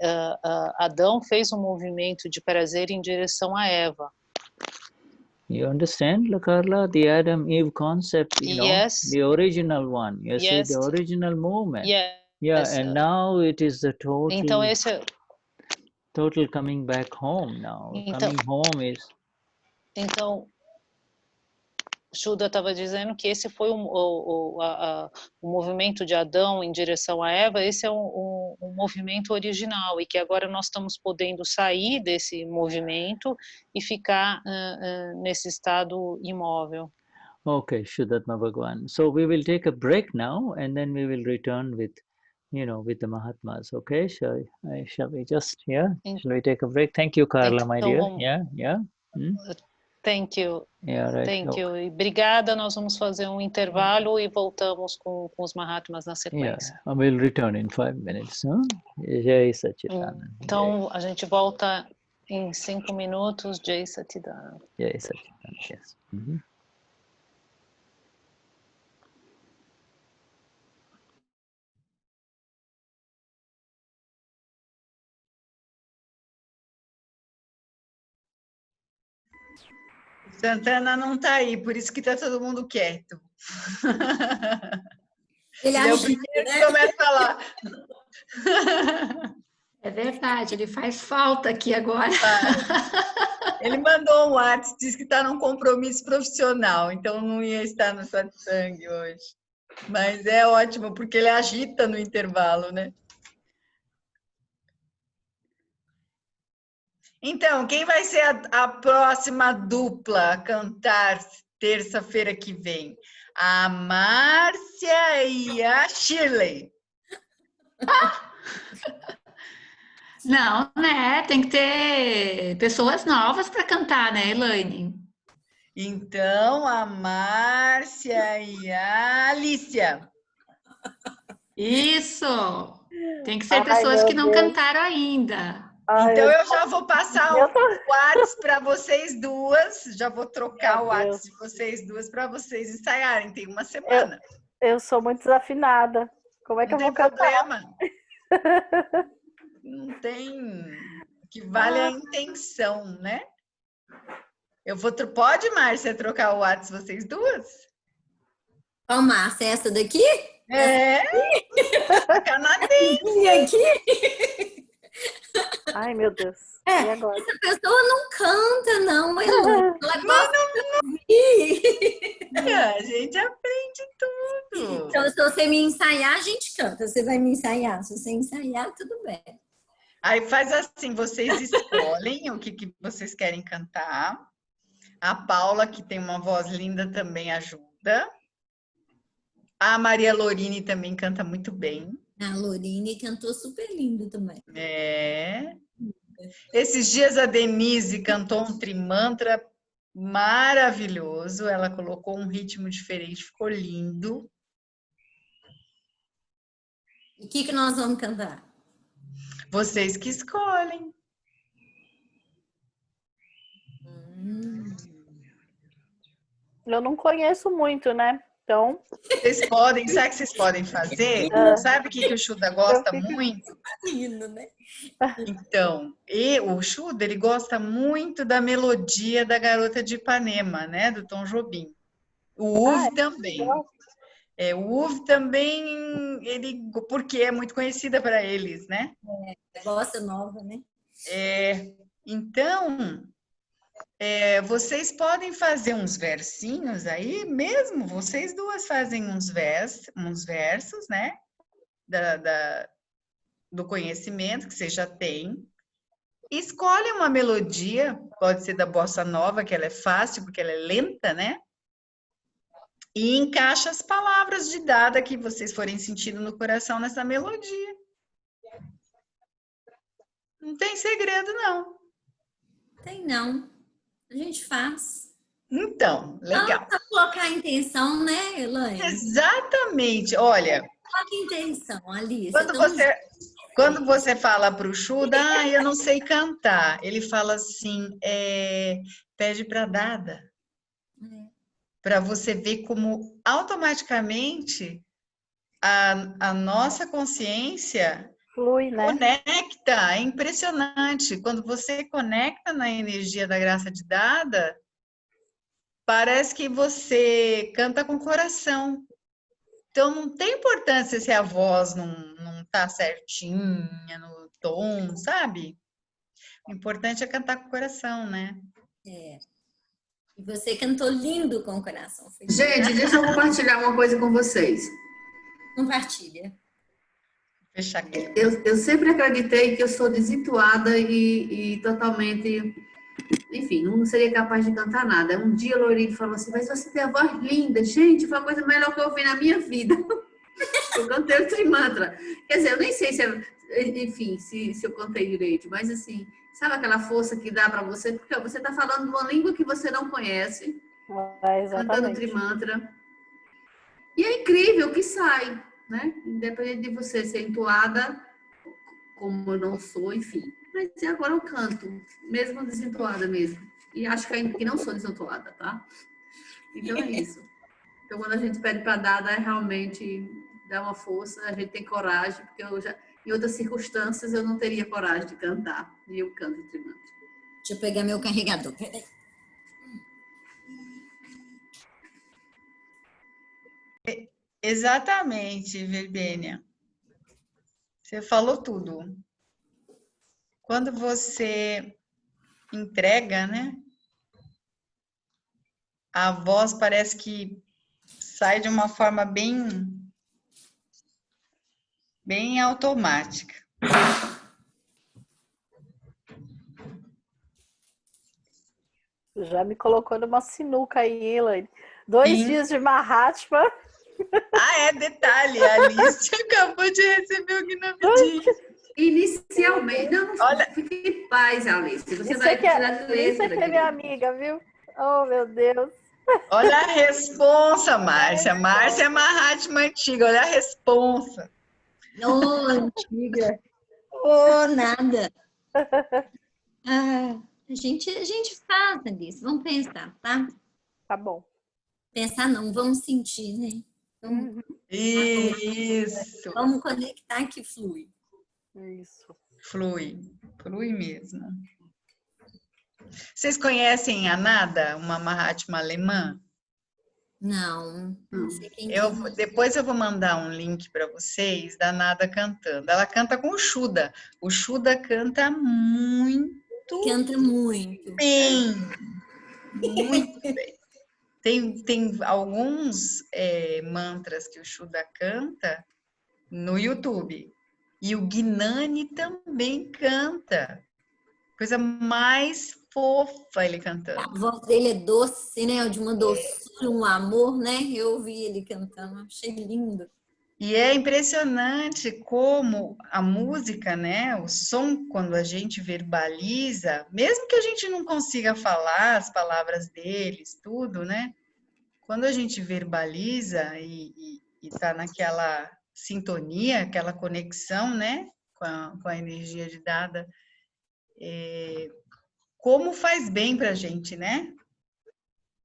Adão fez um movimento de prazer em direção a Eva. You understand, Carla, the Adam-Eve concept, you know, Yes. the original one. You Yes. see, the original movement. Yes. Yeah, and now it is the Então, esse é... total coming back home now. Então, coming home is... Então, Shuddha estava dizendo que esse foi o movimento de Adão em direção a Eva, esse é um movimento original, e que agora nós estamos podendo sair desse movimento e ficar nesse estado imóvel. Okay, Shuddhatma Bhagwan. So we will take a break now, and then we will return with, you know, with the Mahatmas. Okay, shall we just, yeah? Shall we take a break? Thank you, Carla, my dear. Yeah. Thank you. Yeah, right. Thank you. E obrigada, nós vamos fazer um intervalo e voltamos com os Mahatmas na sequência. Yeah, we'll return in 5 minutes. Huh? Jai Satchidananda. Então, a gente volta em 5 minutos. Jai Satchidananda. Jai Satchidananda, yes. Santana não está aí, por isso que está todo mundo quieto. Ele é o primeiro que começa a falar. É verdade, ele faz falta aqui agora. Ele mandou um WhatsApp, disse que está num compromisso profissional, então não ia estar no satsang hoje. Mas é ótimo, porque ele agita no intervalo, né? Então, quem vai ser a próxima dupla a cantar terça-feira que vem? A Márcia e a Shirley. Não, né? Tem que ter pessoas novas para cantar, né, Elaine? Então, a Márcia e a Alicia. Isso! Tem que ser pessoas que não cantaram ainda. Então, eu já vou passar o WhatsApp para vocês duas. Já vou trocar o WhatsApp de vocês duas para vocês ensaiarem. Tem uma semana. Eu sou muito desafinada. Como é que eu vou cantar? Não tem problema. Não tem... O que vale é a intenção, né? Pode, Márcia, trocar o WhatsApp de vocês duas? Qual Márcia? Essa daqui? É. A canadense. Aqui? Ai, meu Deus. E agora? Essa pessoa não canta, não. Ela gosta de ouvir. A gente aprende tudo. Então, se você me ensaiar, a gente canta. Você vai me ensaiar. Se você ensaiar, tudo bem. Aí faz assim, vocês escolhem o que vocês querem cantar. A Paula, que tem uma voz linda, também ajuda. A Maria Lorine também canta muito bem. A Lorine cantou super lindo também. É. Esses dias a Denize cantou um trimantra maravilhoso. Ela colocou um ritmo diferente, ficou lindo. E o que nós vamos cantar? Vocês que escolhem. Eu não conheço muito, né? Então... Vocês podem, sabe o que vocês podem fazer? Sabe o que o Shuddha gosta muito? Então, o Shuddha, ele gosta muito da melodia da Garota de Ipanema, né? Do Tom Jobim. O Uve também. O Uve também, porque é muito conhecida para eles, né? Bossa nova, né? Então... vocês podem fazer uns versinhos aí, mesmo vocês duas fazem uns versos, né? Do conhecimento que vocês já têm. Escolhe uma melodia, pode ser da bossa nova, que ela é fácil, porque ela é lenta, né? E encaixa as palavras de dada que vocês forem sentindo no coração nessa melodia. Não tem segredo, não. Tem não. A gente faz. Então, legal. Para colocar a intenção, né, Elaine? Exatamente. Olha, coloca a intenção, Alice. Quando você fala para o Shuddha, eu não sei cantar. Ele fala assim, pede para Dada. Para você ver como automaticamente a nossa consciência flui, né? Conecta. É impressionante. Quando você conecta na energia da graça de Dada, parece que você canta com o coração. Então, não tem importância se a voz não tá certinha no tom, sabe? O importante é cantar com o coração, né? É. E você cantou lindo com o coração. Gente, deixa eu compartilhar uma coisa com vocês. Compartilha. Fechar aqui. Eu sempre acreditei que eu sou desentoada e totalmente... Enfim, não seria capaz de cantar nada. Um dia a Lorine falou assim, mas você tem a voz linda. Gente, foi a coisa melhor que eu ouvi na minha vida. Eu cantei o Trimantra. Quer dizer, eu nem sei se, enfim, se eu cantei direito, mas assim, sabe aquela força que dá para você? Porque você está falando uma língua que você não conhece, cantando Trimantra. E é incrível o que sai, né? Independente de você ser entoada, como eu não sou, enfim. Mas agora eu canto, mesmo desentoada mesmo. E acho que não sou desentoada, tá? Então é isso. Então quando a gente pede para Dada, realmente dá uma força, a gente tem coragem, porque eu já, em outras circunstâncias eu não teria coragem de cantar. E eu canto Trimantra. Deixa eu pegar meu carregador. Peraí. Exatamente, Verbênia. Você falou tudo. Quando você entrega, né? A voz parece que sai de uma forma bem automática. Já me colocou numa sinuca aí, Elaine. 2 dias de Mahatma. Detalhe, a Alice acabou de receber o Gnan Vidhi. Inicialmente, não fique em paz, Alice. Você vai tirar letra. Isso é que é minha amiga, viu? Oh, meu Deus. Olha a responsa, Marcia. Marcia é Mahatma antiga, olha a responsa. Ô, antiga. Ô, nada. A gente faz, Alice. Vamos pensar, tá? Tá bom. Pensar não, vamos sentir, né? Isso. Vamos conectar que flui. Isso. Flui mesmo. Vocês conhecem a Nada, uma Mahatma alemã? Não sei quem depois eu vou mandar um link para vocês da Nada cantando. Ela canta com o Shuddha. O Shuddha canta muito. Canta muito. Bem. Muito bem. Tem alguns mantras que o Shuddha canta no YouTube. E o Gnani também canta. Coisa mais fofa ele cantando. A voz dele é doce, né? De uma doçura, um amor, né? Eu ouvi ele cantando, achei lindo. E é impressionante como a música, né? O som, quando a gente verbaliza, mesmo que a gente não consiga falar as palavras deles, tudo, né? Quando a gente verbaliza e tá naquela sintonia, aquela conexão, né? Com a energia de Dada, como faz bem pra gente, né?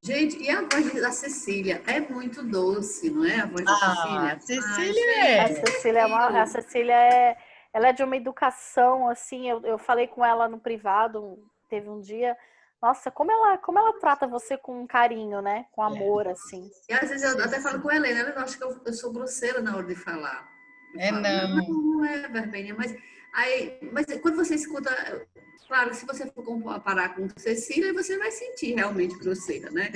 Gente, e a voz da Cecília é muito doce, não é? A voz da Cecília. A Cecília ela é de uma educação, assim, eu falei com ela no privado, teve um dia, nossa, como ela trata você com carinho, né? Com amor, assim. E às vezes eu até falo com a Helena, ela acha que eu sou grosseira na hora de falar. Não é, Verbênia, mas quando você escuta, claro, se você for comparar com Cecília, você vai sentir realmente grosseira, né?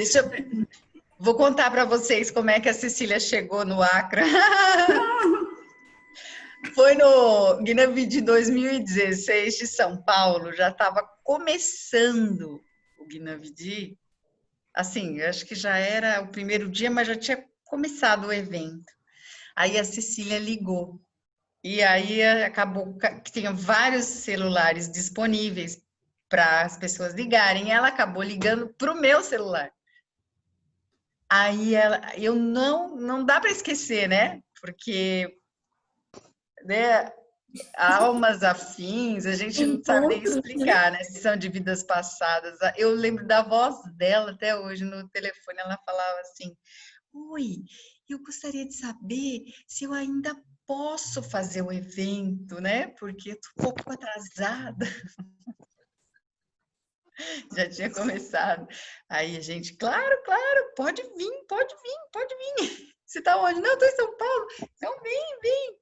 Vou contar para vocês como é que a Cecília chegou no Acre. Foi no Gnan Vidhi 2016 de São Paulo, já estava começando o Gnan Vidhi. Assim, eu acho que já era o primeiro dia, mas já tinha começado o evento. Aí a Cecília ligou E aí acabou que tinha vários celulares disponíveis para as pessoas ligarem. Ela acabou ligando para o meu celular. Aí eu não dá para esquecer, né? Porque, né, almas afins, a gente não sabe nem explicar, né? Se são de vidas passadas. Eu lembro da voz dela até hoje no telefone. Ela falava assim: oi, eu gostaria de saber se eu ainda posso fazer o evento, né? Porque eu tô um pouco atrasada. Já tinha começado. Aí a gente, claro, pode vir, pode vir, pode vir. Você tá onde? Não, eu tô em São Paulo. Então vem.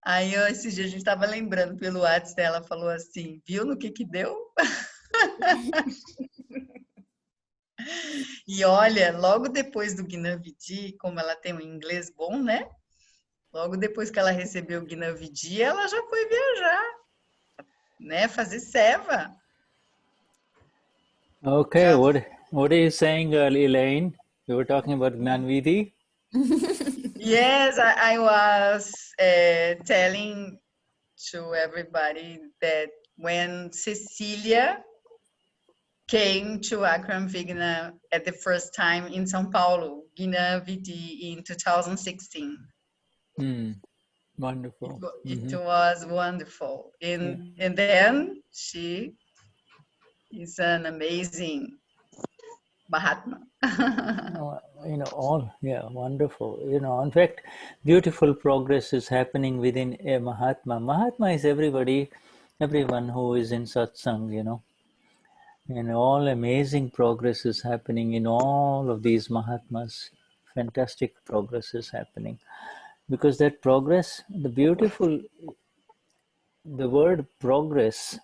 Aí esse dia a gente tava lembrando pelo WhatsApp dela, falou assim, viu no que deu? E olha, logo depois do Gnan Vidhi, como ela tem um inglês bom, né? Logo depois que ela recebeu o Gnan Vidhi, ela já foi viajar, né? Fazer seva. Okay, what are you saying, Elaine? You were talking about Gnan Vidhi? Yes, I was telling to everybody that when Cecilia came to Akram Vignan at the first time in São Paulo, Gnan Vidhi in 2016. Wonderful. It was wonderful. And then she is an amazing Mahatma. Wonderful. In fact, beautiful progress is happening within a Mahatma. Mahatma is everyone who is in satsang, and all amazing progress is happening in all of these Mahatmas. Fantastic progress is happening. Because that progress, the word progress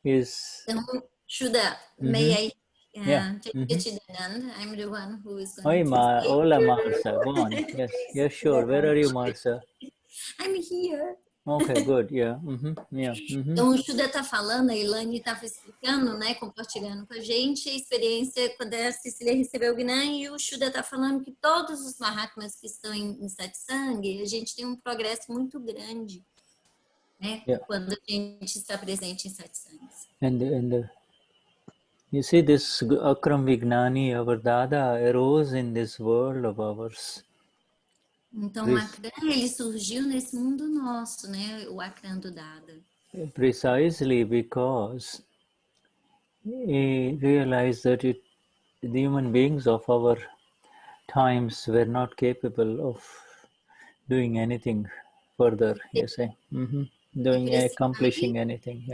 is... Shuddha, may I get it done? I'm the one who is going to say. Hola, Marcia. Go on. Yes, sure. Where are you, Marcia? I'm here. Okay, good. Yeah. Então, o Shuddha está falando, a Elaine estava explicando, né, compartilhando com a gente a experiência quando a Cecília recebeu o Gnan, e o Shuddha está falando que todos os Mahatmas que estão em Satsang, a gente tem um progresso muito grande, né, quando a gente está presente em Satsang. And you see, this Akram Vignani, our Dada, arose in this world of ours. Então, o Akram, ele surgiu nesse mundo nosso, né, o Akram do Dada. Precisely because he realized that the human beings of our times were not capable of doing anything further, you see, accomplishing anything,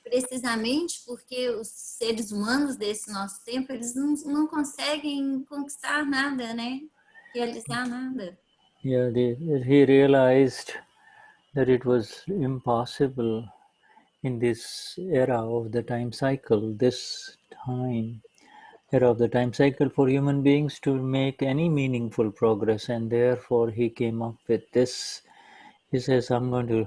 Precisamente porque os seres humanos desse nosso tempo, eles não conseguem conquistar nada, né? Realizar nada. He realized that it was impossible in this era of the time cycle, for human beings to make any meaningful progress, and therefore he came up with this. He says, I'm going to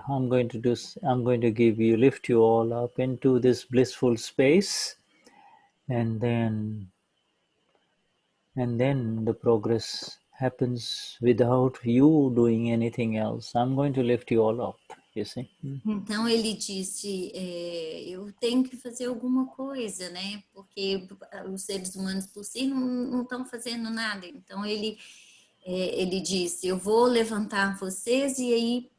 lift you all up into this blissful space, and then the progress happens without you doing anything else. I'm going to lift you all up, you see. Então ele disse, eu tenho que fazer alguma coisa, né? Porque os seres humanos por si não estão fazendo nada. Então ele disse, eu vou levantar vocês e aí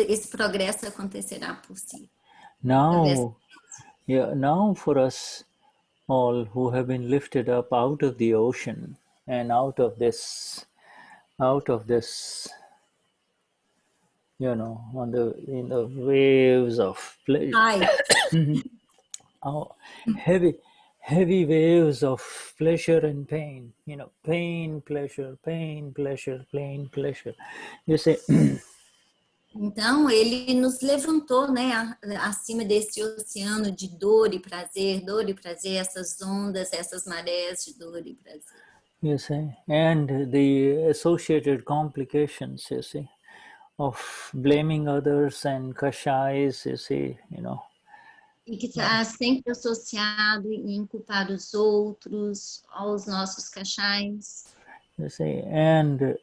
esse progresso acontecerá por si. Now for us all who have been lifted up out of the ocean and out of this, in the waves of pleasure, heavy waves of pleasure and pain, pain, pleasure, pain, pleasure, pain, pleasure. You say. Então, ele nos levantou, né, acima desse oceano de dor e prazer, essas ondas, essas marés de dor e prazer. You see, and the associated complications, you see, of blaming others and kashais, you see, E que está sempre associado em culpar os outros, aos nossos kashais. You see, and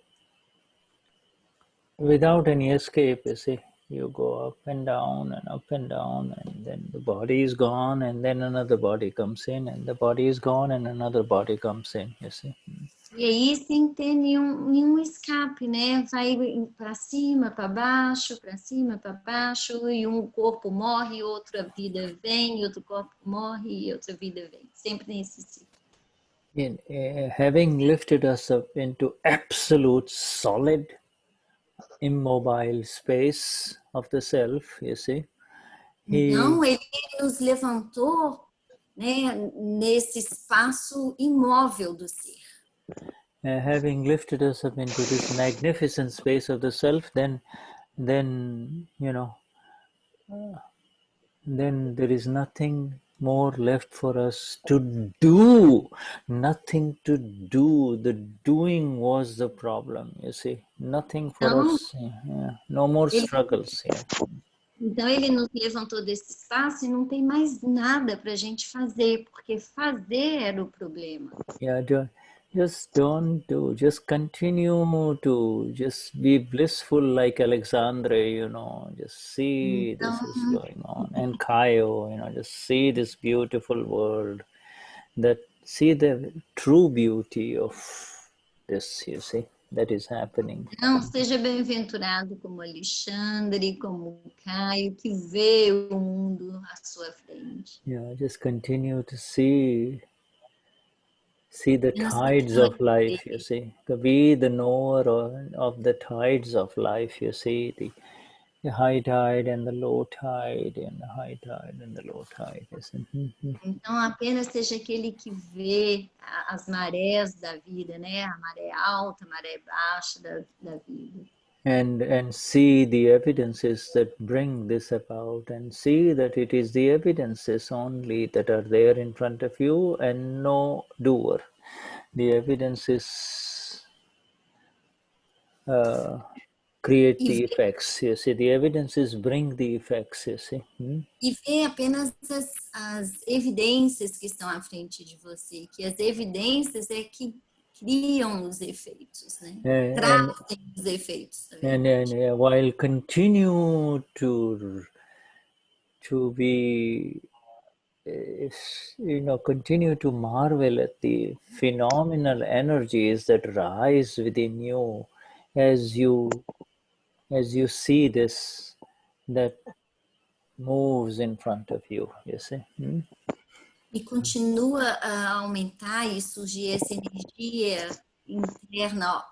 without any escape, you see. You go up and down, and then the body is gone, and then another body comes in, and the body is gone, and another body comes in, you see. E aí, sem ter nenhum escape, né? Vai para cima, para baixo, e um corpo morre, outra vida vem, e outro corpo morre, e outra vida vem. Sempre nesse ciclo. Having lifted us up into absolute solid, immobile space of the self, you see. Então, ele nos levantou, né, nesse espaço imóvel do ser. Having lifted us up into this magnificent space of the self, then you know, then there is nothing more left for us to do. Nothing to do. The doing was the problem, you see. Nothing for us. No more struggles. Então, ele nos levantou desse espaço e não tem mais nada para a gente fazer, porque fazer era o problema. Just don't do. Just continue to just be blissful like Alexandre, you know. Just see this is going on. And Kaio, you know, just see this beautiful world. See the true beauty of this, you see. That is happening. Então, seja bem-aventurado como Alexandre, como Caio, que vê o mundo à sua frente. Just continue to see the tides of life, you see. To be the knower of the tides of life, you see. The high tide and the low tide, and the high tide and the low tide. Então, apenas seja aquele que vê as marés da vida, né? A maré alta, a maré baixa da vida. And see the evidences that bring this about, and see that it is the evidences only that are there in front of you and no doer. The evidences create the effects, you see. The evidences bring the effects, you see. E ver apenas as evidências que estão à frente de você, que as evidências é que criam os efeitos, né? Trazem os efeitos. And while continue to be, continue to marvel at the phenomenal energies that rise within you as you see this that moves in front of you, you see. E continua a aumentar e surgir essa energia interna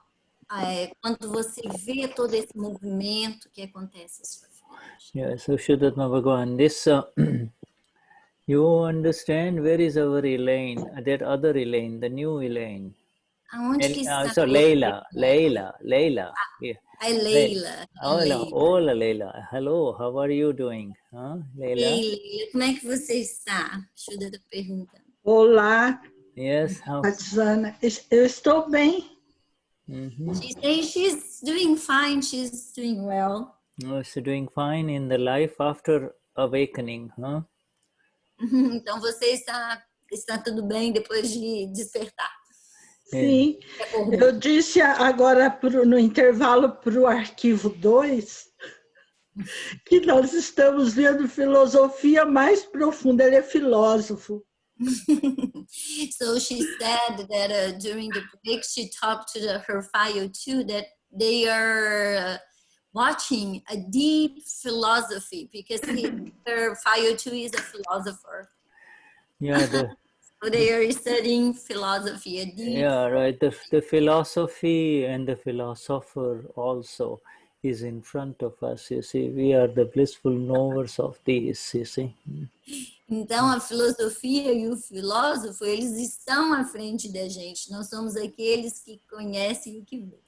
quando você vê todo esse movimento que acontece à sua frente. So Vishuddhatma Bhagavan, this you understand where is our Elaine, that other Elaine, the new Elaine. Aonde que está? So Leila. Yeah. Leila. Hola, Leila. Hello, how are you doing? Leila? Ei, Leila, como é que você está? Shuddha está perguntando. Olá. Yes, Roxana, eu estou bem. She says she's doing fine, she's doing well. She's doing fine in the life after awakening, huh? Então você está tudo bem depois de despertar. Sim, eu disse agora no intervalo para o arquivo 2 que nós estamos vendo filosofia mais profunda, ele é filósofo. So she said that during the break she talked to her file too that they are watching a deep philosophy because her file too is a philosopher. So they are studying philosophy. Right. The philosophy and the philosopher also is in front of us, you see. We are the blissful knowers of these, you see. Então, a filosofia e o filósofo, eles estão à frente da gente. Nós somos aqueles que conhecem o que vê.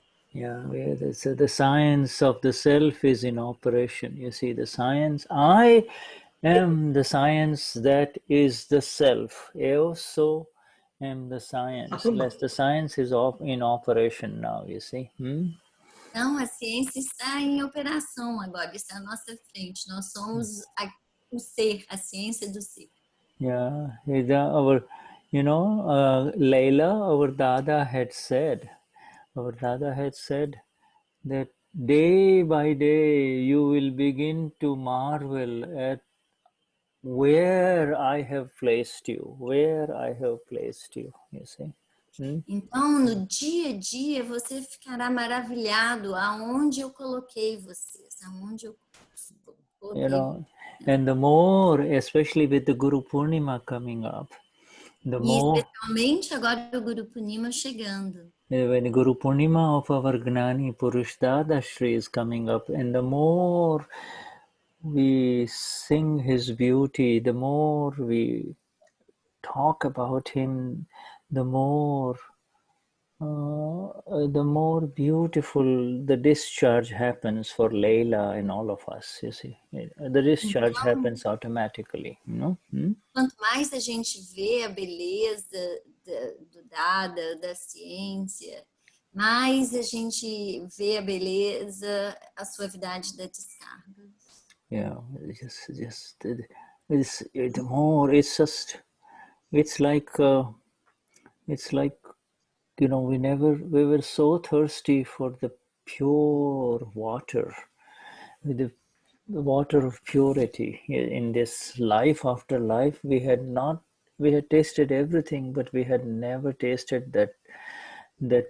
So the science of the self is in operation. You see, the science, I am the science that is the self. I also am the science. The science is in operation now, you see. Então, a ciência está em operação agora, está à nossa frente. Nós somos o ser, a ciência do ser. Leila, our Dada had said that day by day you will begin to marvel at where I have placed you, you see. Então, no dia a dia, você ficará maravilhado aonde eu coloquei vocês, aonde eu coloquei. You know, and the more, especially with the Gurupurnima coming up, the more, especialmente agora o Gurupurnima chegando. When the Gurupurnima of our Gnani Purush Dadashri is coming up, and the more we sing his beauty, the more we talk about him, the more beautiful the discharge happens for Leila and all of us, you see. The discharge happens automatically, you know. Quanto mais a gente vê a beleza do Dada, da ciência, mais a gente vê a beleza, a suavidade da descarga. Yeah, the more, it's like, you know, we were so thirsty for the pure water, the water of purity. In this life after life, we had tasted everything, but we had never tasted that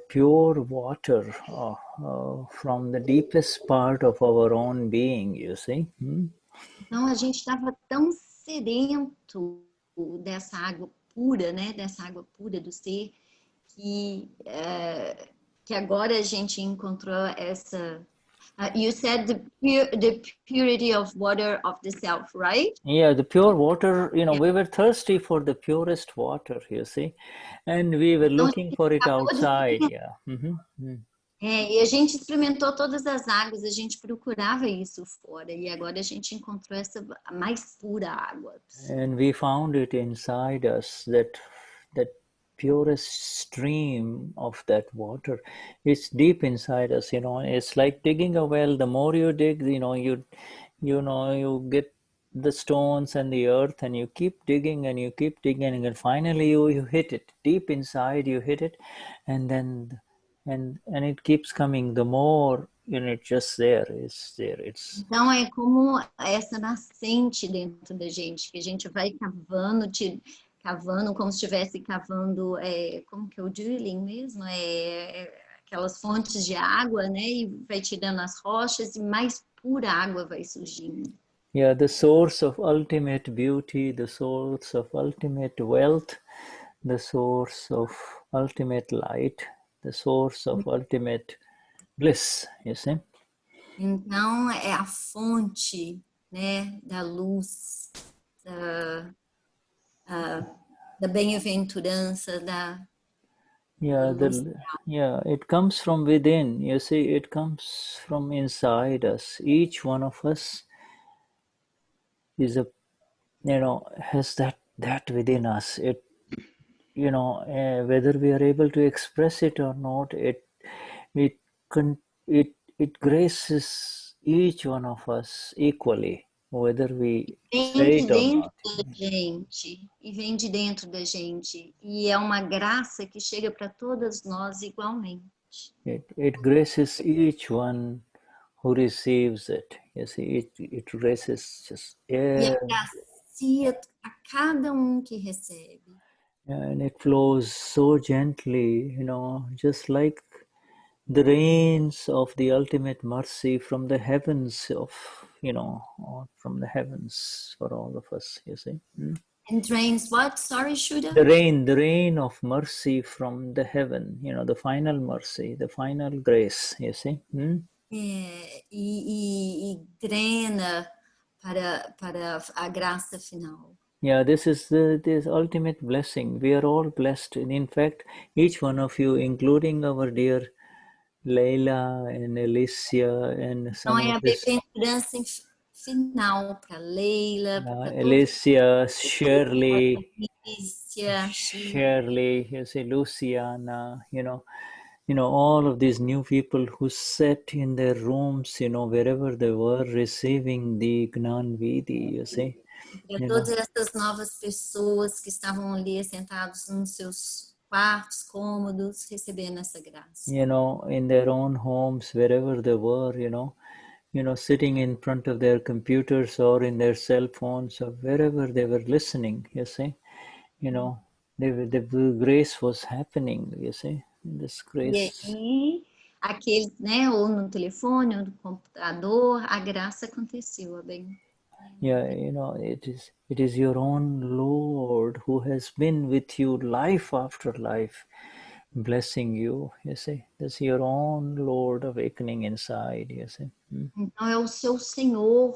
pure water from the deepest part of our own being, you see. Então, a gente estava tão sedento dessa água pura, né? Dessa água pura do ser, que agora a gente encontrou essa... you said the purity of water of the self, right? Yeah, the pure water, you know, we were thirsty for the purest water, you see, and we were looking for it outside, yeah. E a gente experimentou todas as águas, a gente procurava isso fora, e agora a gente encontrou essa mais pura água. And we found it inside us, that purest stream of that water. It's deep inside us, you know. It's like digging a well. The more you dig, you know, you get the stones and the earth, and you keep digging and you keep digging, and finally you hit it deep inside. You hit it, and then and it keeps coming. The more, you know, it's just there. It's there. Então é como essa nascente dentro da gente, que a gente vai cavando como se estivesse cavando, como que é o drilling mesmo, aquelas fontes de água, né, e vai tirando as rochas e mais pura água vai surgindo. Yeah, the source of ultimate beauty, the source of ultimate wealth, the source of ultimate light, the source of ultimate bliss, you see. Então é a fonte, né, da luz, da bem-aventurança, it comes from within, you see. It comes from inside us. Each one of us is has that within us. It, you know, whether we are able to express it or not, it graces each one of us equally, whether we say it or not. E vem de dentro da gente, e é uma graça que chega para todas nós igualmente. It graces each one who receives it. You see, it graces just E agracia a cada que recebe. And it flows so gently, you know, just like the rains of the ultimate mercy from the heavens from the heavens for all of us, you see. And rains what? Sorry, Shuddha? The rain of mercy from the heaven, you know, the final mercy, the final grace, you see. E drena para a graça final. Yeah, this is this ultimate blessing. We are all blessed. And in fact, each one of you, including our dear Leila and Alicia and some Então, of this... a bem-aventurança final para Leila, para Alicia, Shirley, you see, Luciana, you know, all of these new people who sat in their rooms, you know, wherever they were, receiving the Gnan Vidhi, you see. Para todas essas novas pessoas que estavam ali sentados nos seus quartos cômodos, recebendo essa graça. You know, in their own homes, wherever they were, you know, sitting in front of their computers or in their cell phones or wherever they were listening, you see, you know, the grace was happening, you see, this E grace. aí, aqueles, né, ou no telefone, ou no computador, a graça aconteceu, bem. Yeah, you know, it is your own Lord who has been with you life after life, blessing you, you see. That's your own Lord awakening inside, you see. Então é o seu Senhor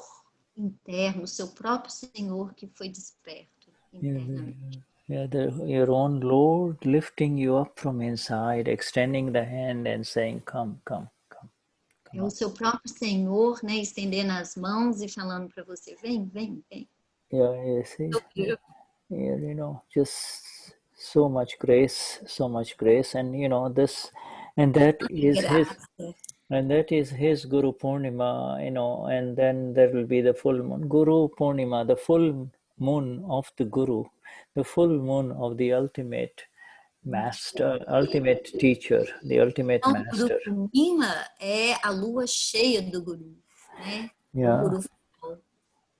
interno, o seu próprio Senhor que foi desperto internamente. Yeah, your own Lord lifting you up from inside, extending the hand and saying, come, come, come. É o seu próprio Senhor, né, estendendo as mãos e falando para você, vem, vem, vem. Yeah, you see, yeah, you know, just so much grace, and you know this, and that is his Gurupurnima, you know, and then there will be the full moon, Gurupurnima, the full moon of the Guru, the full moon of the ultimate master, ultimate teacher, the ultimate Então, master. Gurupurnima é a lua cheia do Guru, né? Yeah. O Guru.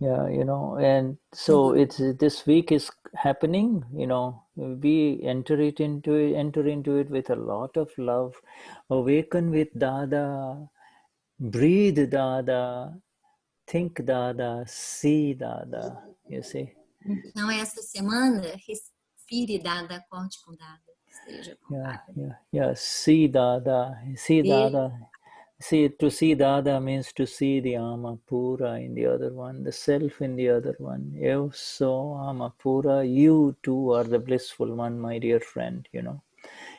Yeah, you know, and so it's this week is happening, you know, we enter into it with a lot of love, awaken with Dada, breathe Dada, think Dada, see Dada, you see. Então, essa semana, respire Dada, acorde com Dada, esteja com Dada. Yeah, see Dada, See, to see Dada means to see the Amapura in the other one, the self in the other one. Eu sou Amapura, you too are the blissful one, my dear friend, you know.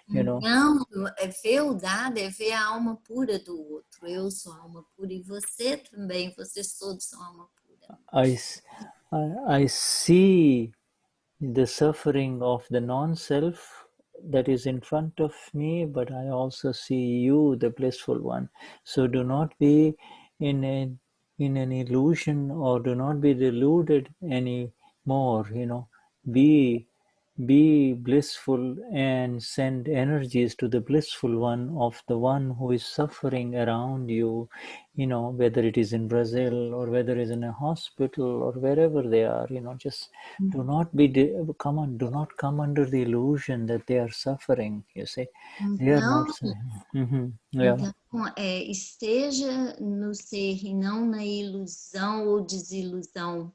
Então, é ver o Dada, é ver a alma pura do outro. Eu sou a alma pura e você também, vocês todos são alma pura. I see the suffering of the non-self that is in front of me, but I also see you, the blissful one. So do not be in an illusion, or do not be deluded anymore, you know. Be blissful and send energies to the blissful one of the one who is suffering around you, you know, whether it is in Brazil or whether it is in a hospital or wherever they are, you know, just do not do not come under the illusion that they are suffering, you see. They are not suffering. Então, esteja no ser e não na ilusão ou desilusão,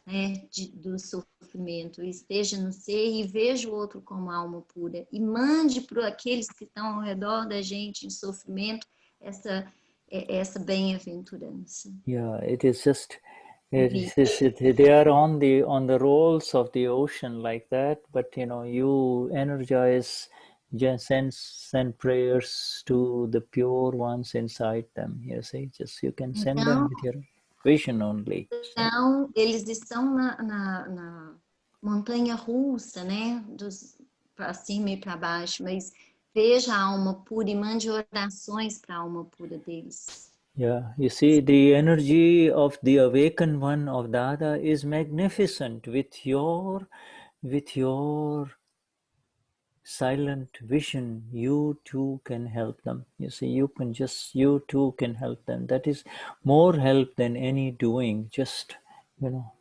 né, do sofrimento. Esteja no ser e veja o outro como alma pura. E mande para aqueles que estão ao redor da gente em sofrimento essa bem-aventurança. Yeah, it is just... they are on the rolls of the ocean like that, but you know, you energize, just send prayers to the pure ones inside them. You see, just you can send them with your vision only. Então, eles estão na montanha russa, né, para cima e para baixo, mas veja a alma pura e mande orações para a alma pura deles. Yeah, you see, the energy of the awakened one of Dada is magnificent. With your silent vision, you too can help them. You see, you too can help them. That is more help than any doing. Just, you know,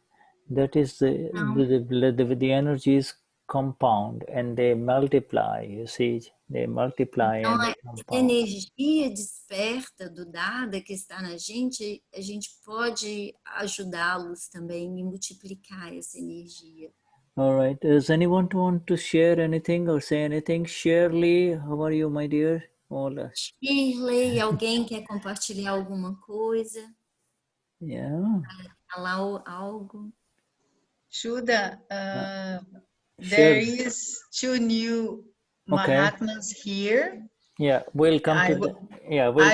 that is the energies compound and they multiply. You see, they multiply and they compound. A energia desperta do Dada que está na gente, a gente pode ajudá-los também e multiplicar essa energia. All right. Does anyone want to share anything or say anything? Shirley, how are you, my dear? Hola. Shirley, alguém quer compartilhar alguma coisa? Yeah. Falar algo? Shuddha, there is 2 new Mahatmas here. Yeah, we'll come I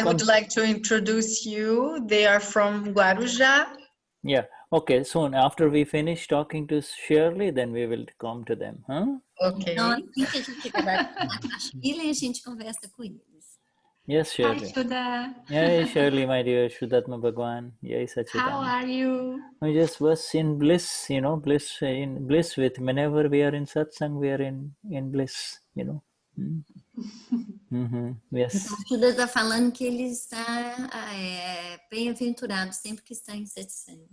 would like to introduce you. They are from Guarujá. Yeah. Okay, soon after we finish talking to Shirley, then we will come to them, huh? Okay. Então, assim que a gente acabar com a Shirley, a gente conversa com eles. Yes, Shirley. Hi, Shuddha. Yeah, Shirley, my dear, Vishuddhatma Bhagwan. Yeah, How are you? I just was in bliss, you know, bliss with whenever we are in satsang, we are in bliss, you know. Yes. Então, o Shuddha está falando que ele está bem-aventurado sempre que está em satsang.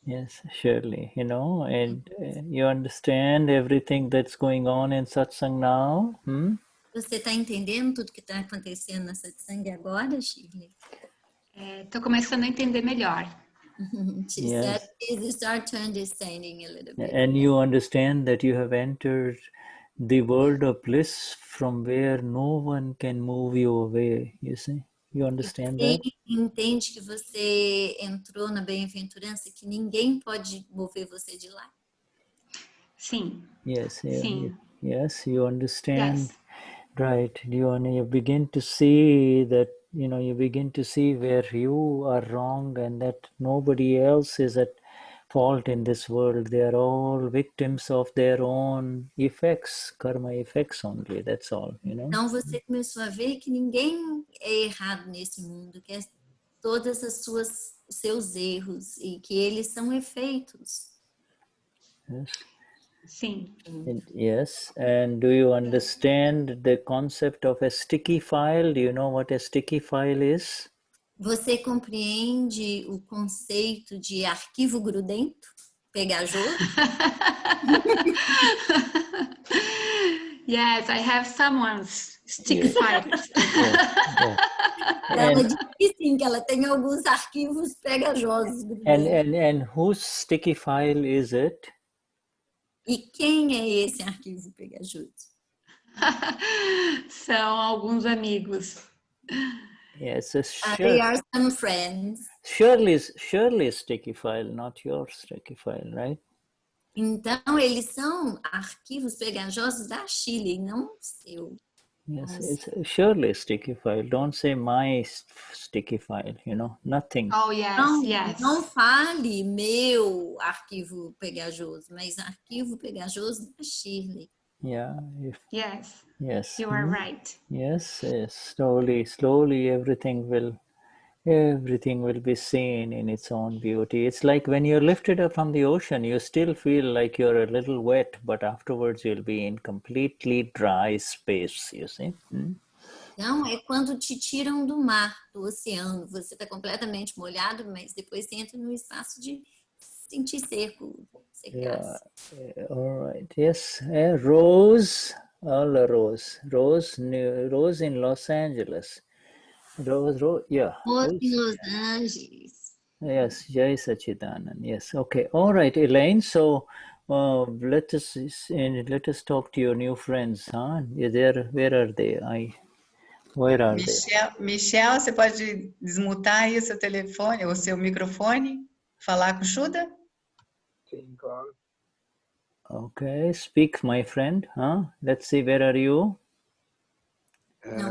Yes, surely, you know, and you understand everything that's going on in satsang now? Você está entendendo tudo que está acontecendo na satsang agora, Shirley? Estou começando a entender melhor. She said she started to understanding a little bit. And you understand that you have entered the world of bliss from where no one can move you away, you see? You understand that? Entende que você entrou na bem-aventurança, que ninguém pode mover você de lá? Sim. Yes, Sim. yes, you understand. Yes. Right. You begin to see that, you begin to see where you are wrong and that nobody else is at fault in this world. They are all victims of their own effects, karma effects only, that's all, Então você começou a ver que ninguém é errado nesse mundo, que é todas os seus erros e que eles são efeitos. Yes. Sim. Yes, and do you understand the concept of a sticky file? Do you know what a sticky file is? Você compreende o conceito de arquivo grudento, pegajoso? Yes, I have someone's sticky fibers. Ela disse sim, que ela tem alguns arquivos pegajosos. And whose sticky file is it? E quem é esse arquivo pegajoso? São alguns amigos. Yes, they are some friends. Shirley's sticky file, not your sticky file, right? Então, eles são arquivos pegajosos da Chile, não seu. Yes, it's Shirley's sticky file. Don't say my sticky file, nothing. Oh, yes, não fale meu arquivo pegajoso, mas arquivo pegajoso da Shirley. Yeah. Yes. You are right. Yes. Slowly, everything will be seen in its own beauty. It's like when you're lifted up from the ocean, you still feel like you're a little wet, but afterwards you'll be in completely dry space, you see? Então, é quando te tiram do mar, do oceano. Você está completamente molhado, mas depois você entra no espaço de sentir seco, secar-se. All right. Yes. Rose in Los Angeles. Rose, yeah. Rose in Los Angeles. Yes, Jai Sachidanand. Yes. Okay. All right, Elaine. So let us talk to your new friends. Huh? Where are they? Where are they? Michel, você pode desmutar aí o seu telefone, o seu microfone, falar com o Shuddha? Sim, claro. Okay, speak, my friend. Let's see, where are you?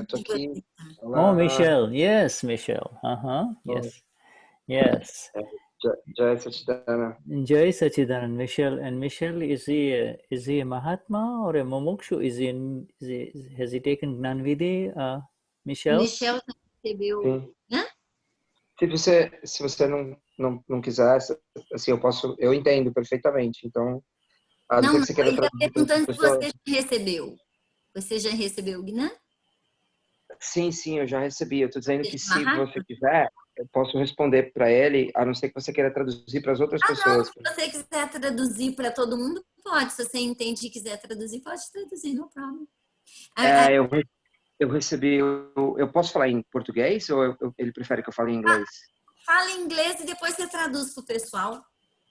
Tô aqui. Olá. Oh, Michelle. Yes, Michelle. Yes. Jai Sachidanand. Jai Sachidanand. Michelle, is he a Mahatma or a Mumukshu? Has he taken Gnan Vidhi? Michelle? Michelle recebeu. Se você não quiser, assim, eu entendo perfeitamente. Então, não, que você queira traduzir perguntando se você já recebeu. Você já recebeu o Gnan? Sim, eu já recebi. Eu estou dizendo que se você quiser, eu posso responder para ele, a não ser que você queira traduzir para as outras pessoas. Não, se você quiser traduzir para todo mundo, pode. Se você entende e quiser traduzir, pode traduzir, não problema. Eu recebi. Eu posso falar em português ou ele prefere que eu fale em inglês? Fala em inglês e depois você traduz para o pessoal.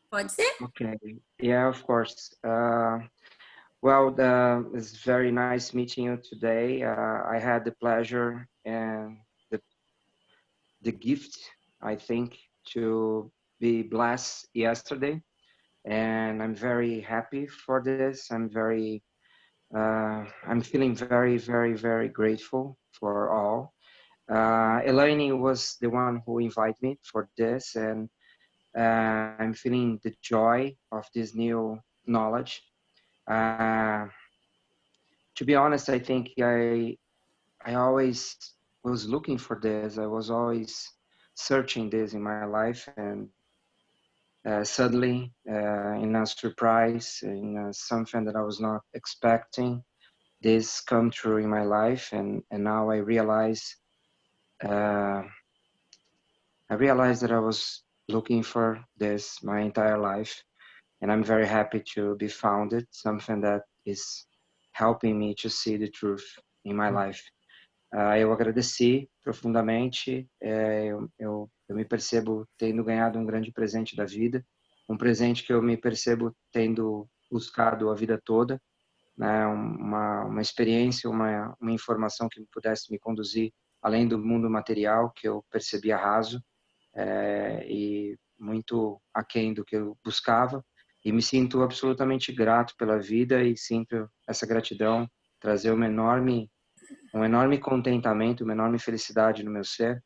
Pode ser? Okay. Yeah, of course. Well, it's very nice meeting you today. I had the pleasure and the gift, I think, to be blessed yesterday, and I'm very happy for this. I'm feeling very, very, very grateful for all. Elaine was the one who invited me for this, and I'm feeling the joy of this new knowledge. To be honest, I think I always was looking for this. I was always searching this in my life, and suddenly, in a surprise, in something that I was not expecting, this come true in my life, and now I realize that I was looking for this my entire life, and I'm very happy to be found it, something that is helping me to see the truth in my life. Eu agradeci profundamente, eu me percebo tendo ganhado um grande presente da vida, um presente que eu me percebo tendo buscado a vida toda, né, uma experiência, uma informação que pudesse me conduzir além do mundo material, que eu percebia raso, e muito aquém do que eu buscava, e me sinto absolutamente grato pela vida e sinto essa gratidão trazer um enorme contentamento, uma enorme felicidade no meu ser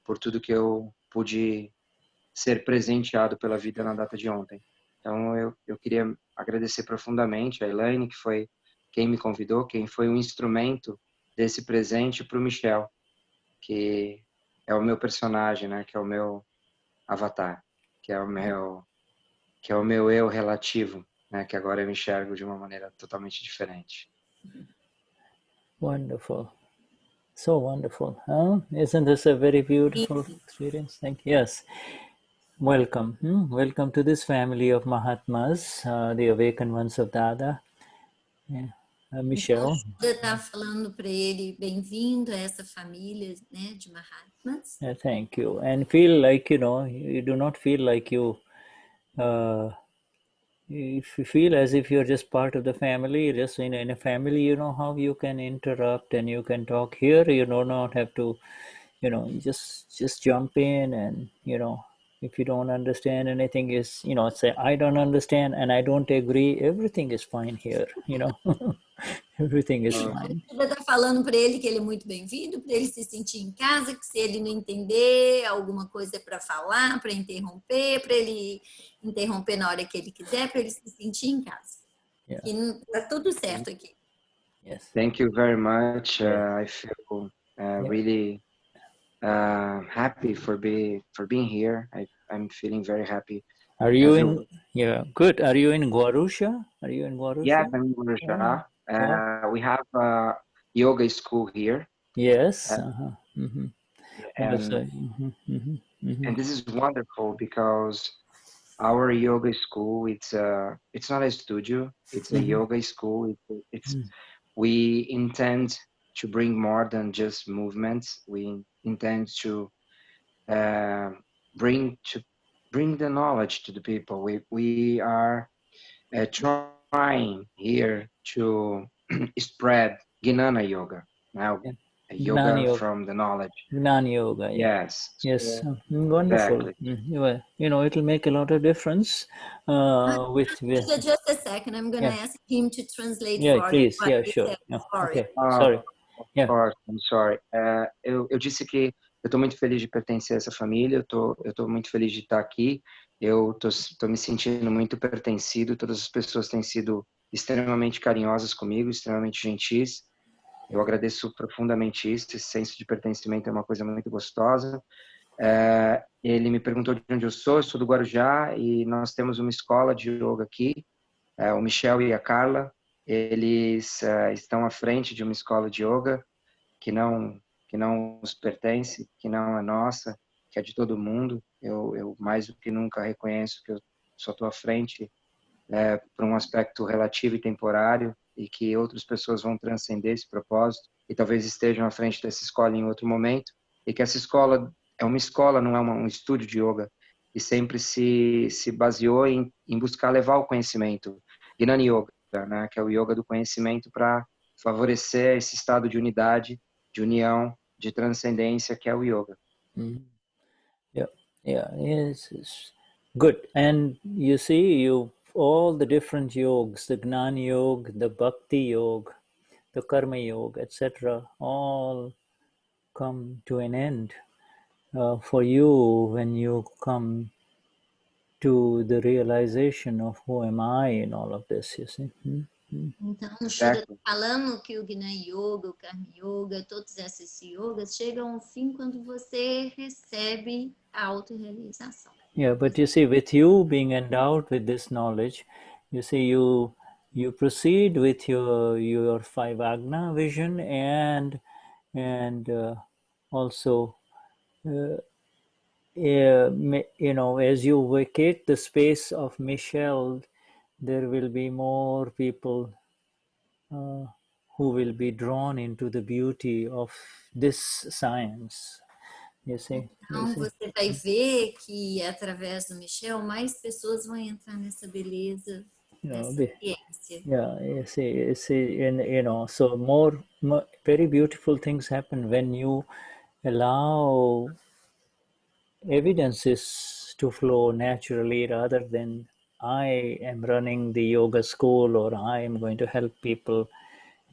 por tudo que eu pude ser presenteado pela vida na data de ontem. Então eu queria agradecer profundamente a Elaine, que foi quem me convidou, quem foi o instrumento desse presente, para o Michel, que é o meu personagem, né, que é o meu avatar, que é o meu eu relativo, né, que agora eu enxergo de uma maneira totalmente diferente. Wonderful. So wonderful, huh? Isn't this a very beautiful experience? Thank you. Yes. Welcome. Welcome to this family of Mahatmas, the awakened ones of Dada. Yeah. Michelle. Então, está falando para ele, bem-vindo a essa família, né, de Mahatmas. Thank you. And feel like, you do not feel like if you feel as if you're just part of the family, just in a family, you know how you can interrupt and you can talk. Here, you do not have to, you just jump in, and, if you don't understand anything, say, I don't understand and I don't agree, everything is fine here, everything is fine. Você está falando para ele que ele é muito bem-vindo, para ele se sentir em casa, que se ele não entender alguma coisa para falar, para interromper, para ele interromper na hora que ele quiser, para ele se sentir em casa. Yeah. E está tudo certo aqui. Yes. Thank you very much. I feel really happy for being here. I'm feeling very happy. Are you in? Yeah, good. Are you in Guarusha? Are you in Guarusha? Yes, I'm in Guarusha. We have a yoga school here. Yes. And this is wonderful because our yoga school, it's not a studio, it's a yoga school. We intend to bring more than just movements. We intend to bring the knowledge to the people. We are trying here to spread Gnana yoga. Now, yoga from the knowledge. Gnani yoga. Yeah. Yes. Yes. Wonderful. Exactly. It'll make a lot of difference. Just a second, I'm going to ask him to translate for please. Yeah, sure. Sorry. Okay. Sorry. Of course, I'm sorry. Eu disse que eu estou muito feliz de pertencer a essa família, eu estou muito feliz de estar aqui, eu estou me sentindo muito pertencido, todas as pessoas têm sido extremamente carinhosas comigo, extremamente gentis. Eu agradeço profundamente isso, esse senso de pertencimento é uma coisa muito gostosa. Ele me perguntou de onde eu sou do Guarujá, e nós temos uma escola de yoga aqui, o Michel e a Carla, eles estão à frente de uma escola de yoga que não nos pertence, que não é nossa, que é de todo mundo. Eu mais do que nunca reconheço que eu só estou à frente por um aspecto relativo e temporário, e que outras pessoas vão transcender esse propósito e talvez estejam à frente dessa escola em outro momento, e que essa escola é uma escola, não é um estúdio de yoga, e sempre se baseou em buscar levar o conhecimento, Gnani Yoga, né, que é o yoga do conhecimento, para favorecer esse estado de unidade, de união, de transcendência, que é o yoga. It's good. And you see, all the different yogas, the Gnani Yoga, the Bhakti Yoga, the Karma Yoga, etc., all come to an end for you when you come to the realization of who am I in all of this, you see. Então, o Shuddha está falando que o Gnana Yoga, o Karma Yoga, todos esses yogas chegam ao fim quando você recebe a autorrealização. Yeah, but you see, with you being endowed with this knowledge, you see, you you proceed with your 5 Agna vision, and also you know, as you vacate the space of Michelle, there will be more people who will be drawn into the beauty of this science. You see? Então, você vai ver que, através do Michel, mais pessoas vão entrar nessa beleza, nessa ciência. Yeah, you see, you know, so more very beautiful things happen when you allow evidences to flow naturally, rather than I am running the yoga school, or I am going to help people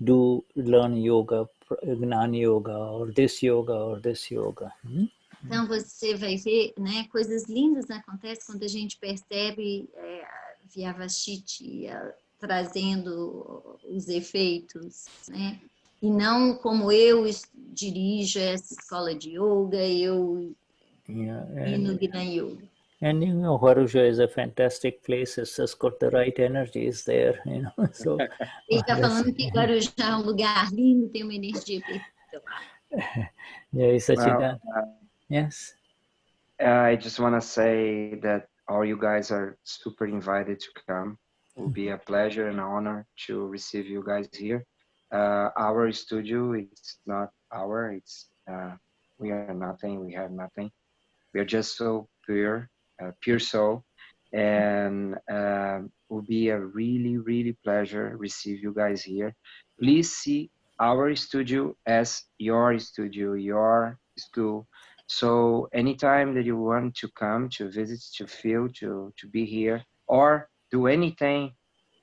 learn yoga, Gnani yoga, or this yoga. Então, você vai ver, né, coisas lindas acontecem quando a gente percebe Vyavashiti trazendo os efeitos, né? E não como eu dirijo essa escola de yoga, eu e no Gnan Yoga. And you know, Varusha is a fantastic place. It's just got the right energies there, you know. So ele está falando que Guarujá é lugar lindo, tem uma energia perfeita lá. Yeah, yes. I just want to say that all you guys are super invited to come. It will be a pleasure and honor to receive you guys here. Our studio, it's not it's we are nothing, we have nothing. We are just so pure soul, and it will be a really, really pleasure receive you guys here. Please see our studio as your studio, your school. So anytime that you want to come, to visit, to feel, to be here, or do anything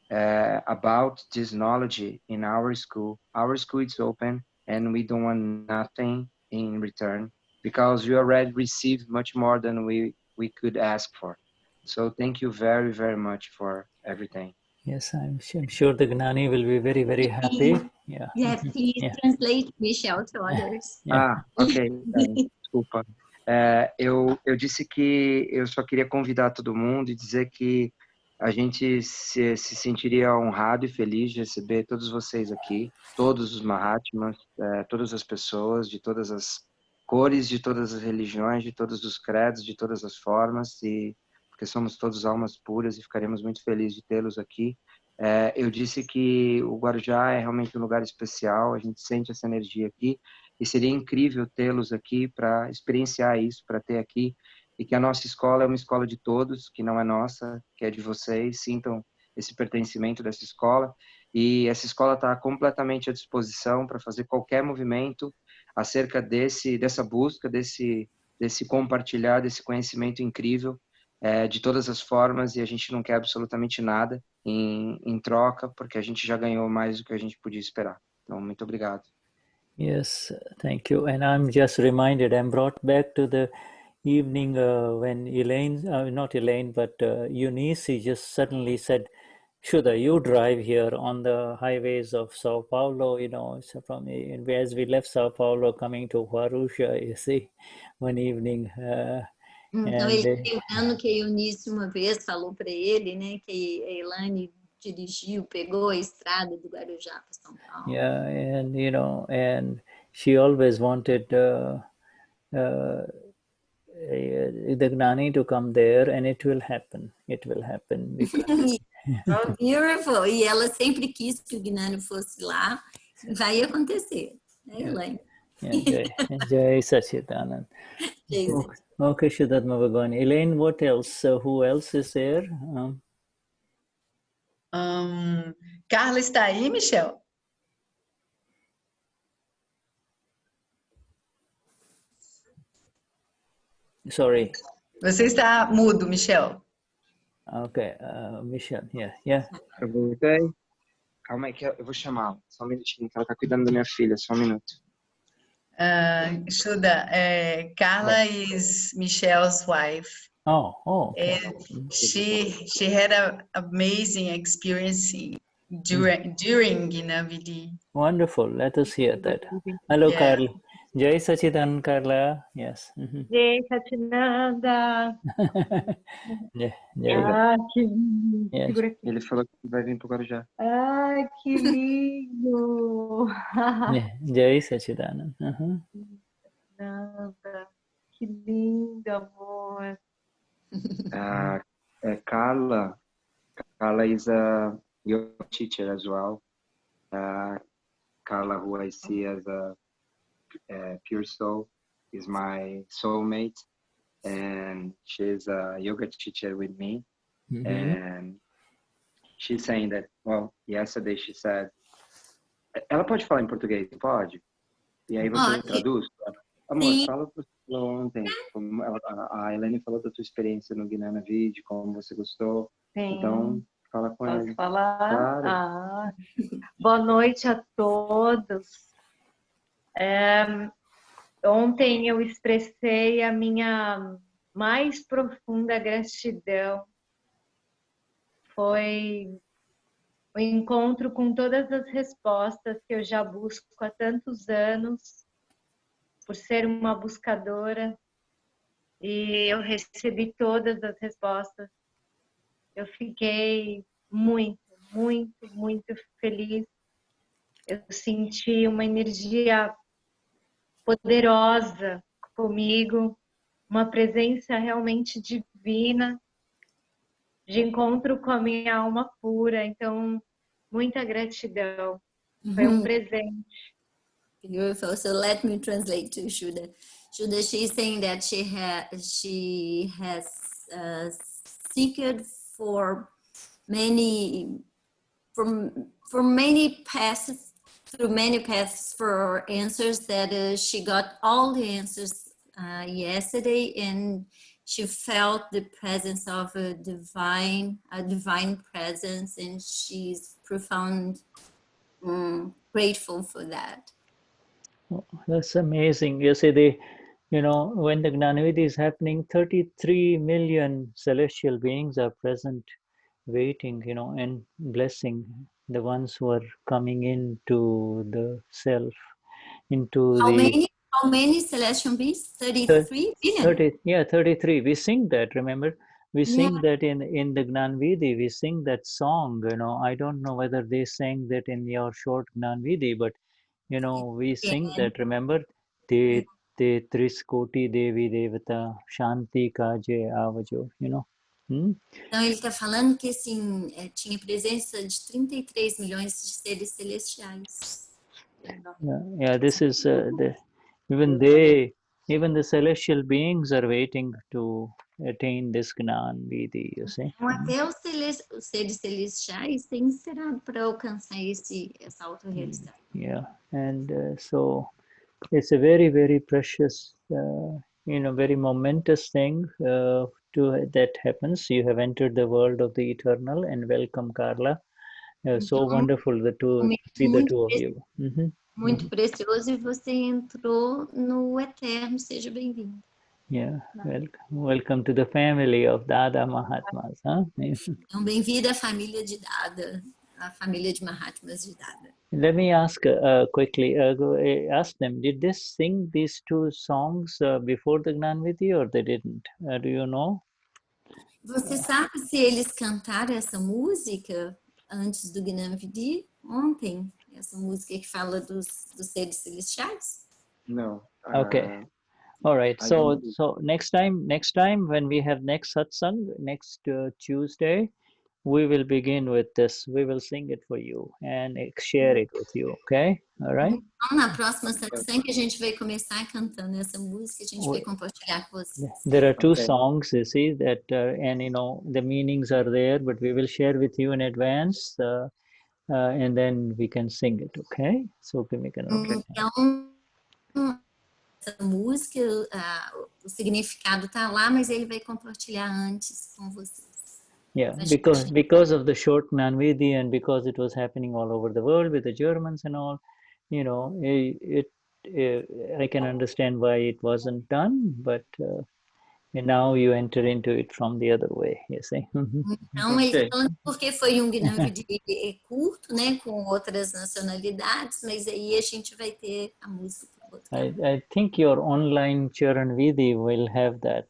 about this knowledge in our school is open, and we don't want nothing in return, because we already received much more than we could ask for. So thank you very, very much for everything. Yes, I'm sure the Gnani will be very, very happy. Yeah. Yes, please translate Michelle to others. Ok. Desculpa. Eu disse que eu só queria convidar todo mundo e dizer que a gente se sentiria honrado e feliz de receber todos vocês aqui, todos os Mahatmas, todas as pessoas de todas as cores, de todas as religiões, de todos os credos, de todas as formas, e porque somos todos almas puras e ficaremos muito felizes de tê-los aqui. Eu disse que o Guarujá é realmente um lugar especial, a gente sente essa energia aqui, e seria incrível tê-los aqui para experienciar isso, para ter aqui, e que a nossa escola é uma escola de todos, que não é nossa, que é de vocês, sintam esse pertencimento dessa escola, e essa escola está completamente à disposição para fazer qualquer movimento acerca dessa busca, desse compartilhar, desse conhecimento incrível, de todas as formas, e a gente não quer absolutamente nada em troca, porque a gente já ganhou mais do que a gente podia esperar. Então, muito obrigado. Yes, thank you. And I'm just reminded, I'm brought back to the evening when Elaine, not Elaine, but Eunice just suddenly said, Shuddha, you drive here on the highways of Sao Paulo, you know, from as we left Sao Paulo coming to Varusha, you see, one evening. Então, ele lembrando que a Eunice uma vez falou para ele, né, que a Elaine dirigiu, pegou a estrada do Guarujá para São Paulo. Yeah, and you know, and she always wanted the Gnani to come there, and it will happen. It will happen because. Oh, beautiful! E ela sempre quis que o Gnani fosse lá. Vai acontecer, né, Elaine? Jai Satchidanand. Okay, Shuddhatma Bhagwan. Elaine, what else? Who else is there? Carla está aí, Michelle? Sorry. Você está mudo, Michelle. Okay, Michelle, yeah. Eu voltei. Calma aí que eu vou chamá-la. Só um minutinho, que ela está cuidando da minha filha. Só um minuto. Shuddha, Carla is Michelle's wife. Oh, okay. And she had an amazing experience during Gnan Vidhi. Wonderful. Let us hear that. Hello, Yeah. Carla. Jai Sachidan, Carla. Yes. Jai Satinanda. Yeah, Que lindo. yes. Segura aqui. Ele falou que vai vir pro Guarujá. Ai, que lindo. Jai Sachidan. Nanda. Que lindo, amor. Carla is a yoga teacher as well. Carla, who I see as a pure soul, is my soulmate, and she's a yoga teacher with me. And she's saying that, well, yesterday she said, ela pode falar em português, pode? E aí você traduz? Amor, fala o que você falou ontem. Como a Helene falou da tua experiência no Gnani Vidhi, como você gostou. Sim. Então, fala com ela. Posso falar? Claro. Boa noite a todos. Ontem eu expressei a minha mais profunda gratidão. Foi o encontro com todas as respostas que eu já busco há tantos anos, por ser uma buscadora, e eu recebi todas as respostas. Eu fiquei muito, muito, muito feliz. Eu senti uma energia poderosa comigo, uma presença realmente divina, de encontro com a minha alma pura. Então, muita gratidão. Foi um presente. Beautiful. So let me translate to Shuddha. Shuddha, she's saying that she has seeked for many paths, through many paths for answers, that she got all the answers yesterday, and she felt the presence of a divine presence, and she's profound grateful for that. Oh, that's amazing. You see, when the Gnan Vidhi is happening, 33 million celestial beings are present, waiting, and blessing the ones who are coming into the self, into How many celestial beings? 33 billion? 33. We sing that, remember? We sing that in the Gnan Vidhi. We sing that song, I don't know whether they sang that in your short Gnan Vidhi, but we sing that, remember? Te Triskoti Devi Devata Shanti Kaje Avajo, Então ele está falando que assim, tinha presença de 33 milhões de seres celestiais. Yeah, this is even the celestial beings are waiting to attain this Gnan Vidhi, you see. Então, até os seres celestiais têm esperado para alcançar essa autorrealização. Yeah, and so it's a very, very precious, very momentous thing that happens. You have entered the world of the eternal, and welcome, Carla. So wonderful to see the two of you. Muito precioso, e você entrou no eterno. Seja bem-vindo. Yeah, welcome to the family of Dada Mahatmas. Huh? Então, bem-vindo à família de Dada, a família de Mahatmas de Dada. Let me ask quickly, ask them, did they sing these two songs before the Gnan Vidhi, or they didn't? Do you know? Você sabe se eles cantaram essa música antes do Gnan Vidhi, ontem? Essa música que fala dos seres celestiais? No. Okay. All right. So next time when we have next satsang, next Tuesday, we will begin with this. We will sing it for you and share it with you. Okay? All right? Então, na próxima satsang, a gente vai começar cantando essa música, a gente vai compartilhar com vocês. There are two songs, you see, that and the meanings are there, but we will share with you in advance, and then we can sing it. Okay? So we make a note. Então, essa música, o significado está lá, mas ele vai compartilhar antes com vocês. Yeah, because of the short Gnan Vidhi, and because it was happening all over the world with the Germans and all, I can understand why it wasn't done, but now you enter into it from the other way, you see. Então, ele falando porque foi Gnan Vidhi curto, né, com outras nacionalidades, mas aí a gente vai ter a música. I think your online Charan Vidhi will have that,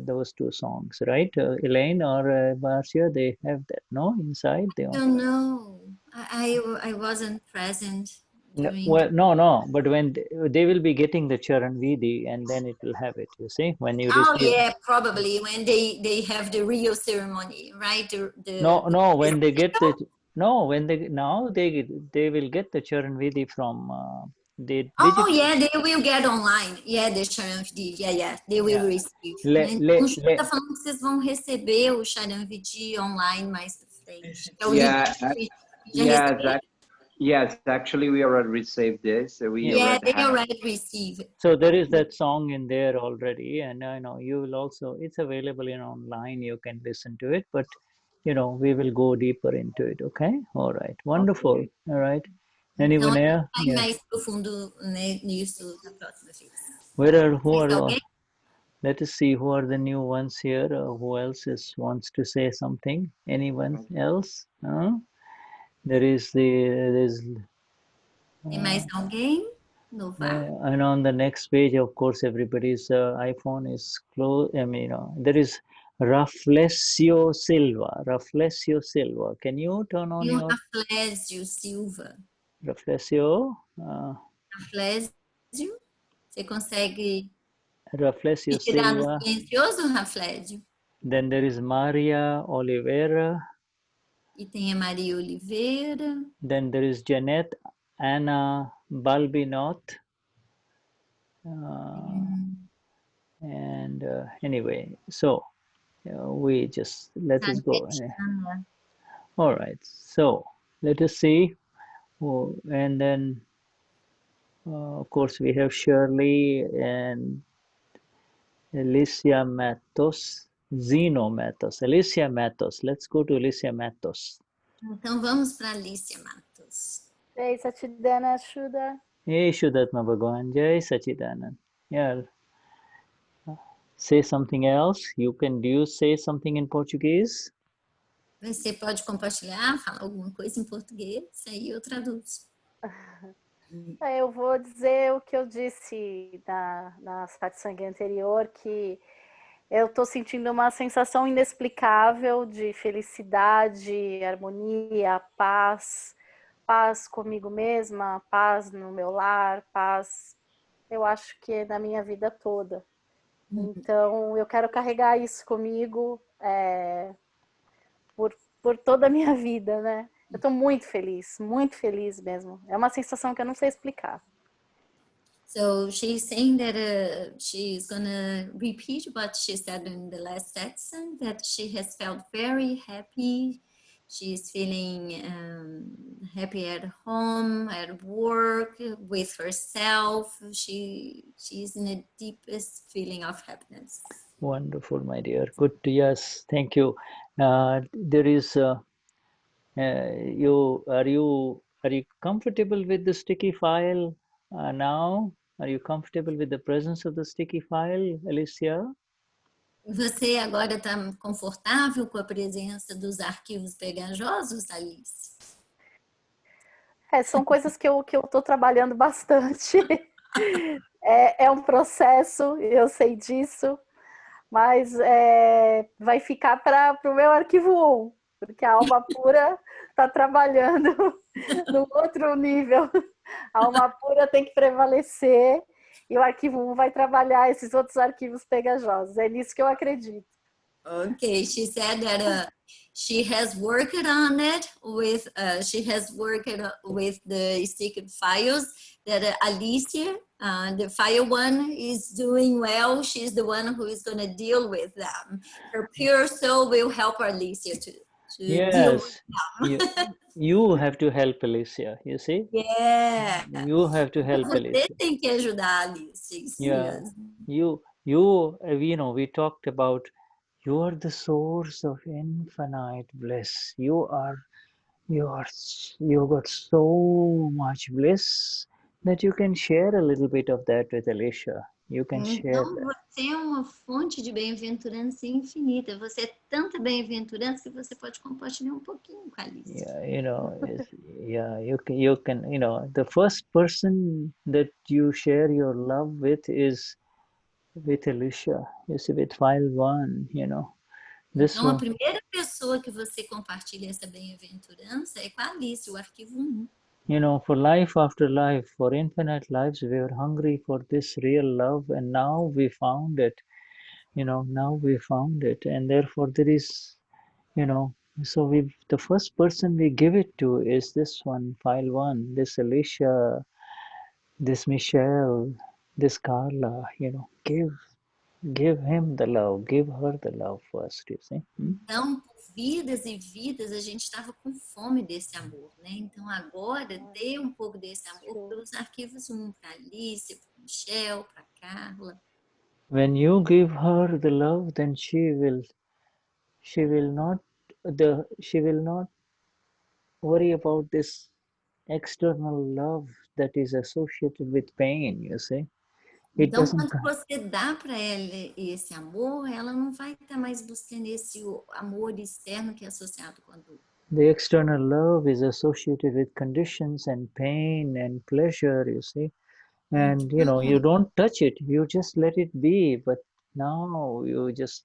those two songs, right? Elaine or Marcia, they have that, no? Inside? I don't know. I wasn't present No, during. well, no, but when they will be getting the Charan Vidhi and then it will have it, you see, when you Oh receive. yeah, probably when they have the real ceremony, right? No, when they get the, no, when they, now they will get the Charan Vidhi from the Oh digital. yeah, they will get online. Yeah, the Charan Vidhi. Yeah, they will Yeah. receive. Né? Le, O Chico tá falando que vocês vão receber o Charan Vidhi online mais pra frente. É o link Yeah, que já yeah, receberam? yes, actually we already received this. We Yeah, already they have. already receive it. So there is that song in there already, and I know you will also, it's available in online, you can listen to it, but you know, we will go deeper into it, okay? All right, wonderful, all right. Então, Anyone a gente else? vai Yeah. mais profundo, né, nisso da próxima vez. Who Mais are, alguém? let us see who are the new ones here, who else wants to say something? Anyone else? There is there's Tem mais alguém? Novar? and on the next page, of course, everybody's iPhone is closed. I mean, there is Raflesio Silva. Raflesio Silva. Can you turn on E o your Raflésio Silva. Raflesio? Raflésio, você consegue Raflesio tirar no Silva. silencioso, Raflésio? Then there is Maria Oliveira. E tem a Maria Oliveira. Then there is Janet Anna Balbinot. And anyway, so we just let us go. All right, so let us see. Oh, and then of course we have Shirley and Alicia Matos, Zeno Matos, Alicia Matos. Let's go to Alicia Matos. Então vamos para Alicia Matos. Ei, Satidana, Shuddha. Hey, Shuddhatma Bhagavan, Jai Sachidanand. Yeah. Say something else. Do you say something in Portuguese? Você pode compartilhar, falar alguma coisa em português, aí eu traduzo. Eu vou dizer o que eu disse na satsang anterior, que eu estou sentindo uma sensação inexplicável de felicidade, harmonia, paz comigo mesma, paz no meu lar, paz, eu acho que é na minha vida toda. Então, eu quero carregar isso comigo por toda a minha vida, né? Eu estou muito feliz mesmo. É uma sensação que eu não sei explicar. So she's saying that she's gonna repeat what she said in the last satsang, that she has felt very happy. She's feeling happy at home, at work, with herself. She's in the deepest feeling of happiness. Wonderful, my dear. Good. Yes, thank you. There is. Are you comfortable with the sticky file now? Are you comfortable with the presence of the sticky file, Alicia? Você agora está confortável com a presença dos arquivos pegajosos, Alice? São coisas que eu estou trabalhando bastante. É um processo, eu sei disso, mas vai ficar para o meu arquivo 1, porque a alma pura está trabalhando no outro nível. A alma pura tem que prevalecer e o arquivo 1 vai trabalhar esses outros arquivos pegajosos. É nisso que eu acredito. Okay, she said that she has worked on it with the sticky files. That Alicia, the file 1, is doing well. She's the one who is going to deal with them. Her pure soul will help Alicia to deal with them. You have to help Alicia, you see? Yeah. You have to help Alicia. Você tem que ajudar a Alicia. Yeah. You know, we talked about you are the source of infinite bliss. You got so much bliss that you can share a little bit of that with Alicia. You can share Então, that. você é uma fonte de bem-aventurança infinita. Você é tanta bem-aventurança que você pode compartilhar um pouquinho com a Alice. Yeah, you can, the first person that you share your love with is with Alicia. You see, with file 1, This Então, a one, primeira pessoa que você compartilha essa bem-aventurança é com a Alice, o arquivo 1. for life after life, for infinite lives, we were hungry for this real love, and now we found it. Now we found it, and therefore there is, so the first person we give it to is this one, file 1, this Alicia, this Michelle, this Carla, give him the love, give her the love first, you see. Então, por vidas e vidas, a gente estava com fome desse amor, né? Então, agora, dê um pouco desse amor pelos arquivos 1, para Alice, para Michelle, para Carla. When you give her the love, then she will not worry about this external love that is associated with pain, you see. It Então, doesn't quando você dá para ela esse amor, ela não vai estar mais buscando esse amor externo que é associado com a dor. The external love is associated with conditions and pain and pleasure, you see. And, you don't touch it, you just let it be. But now you just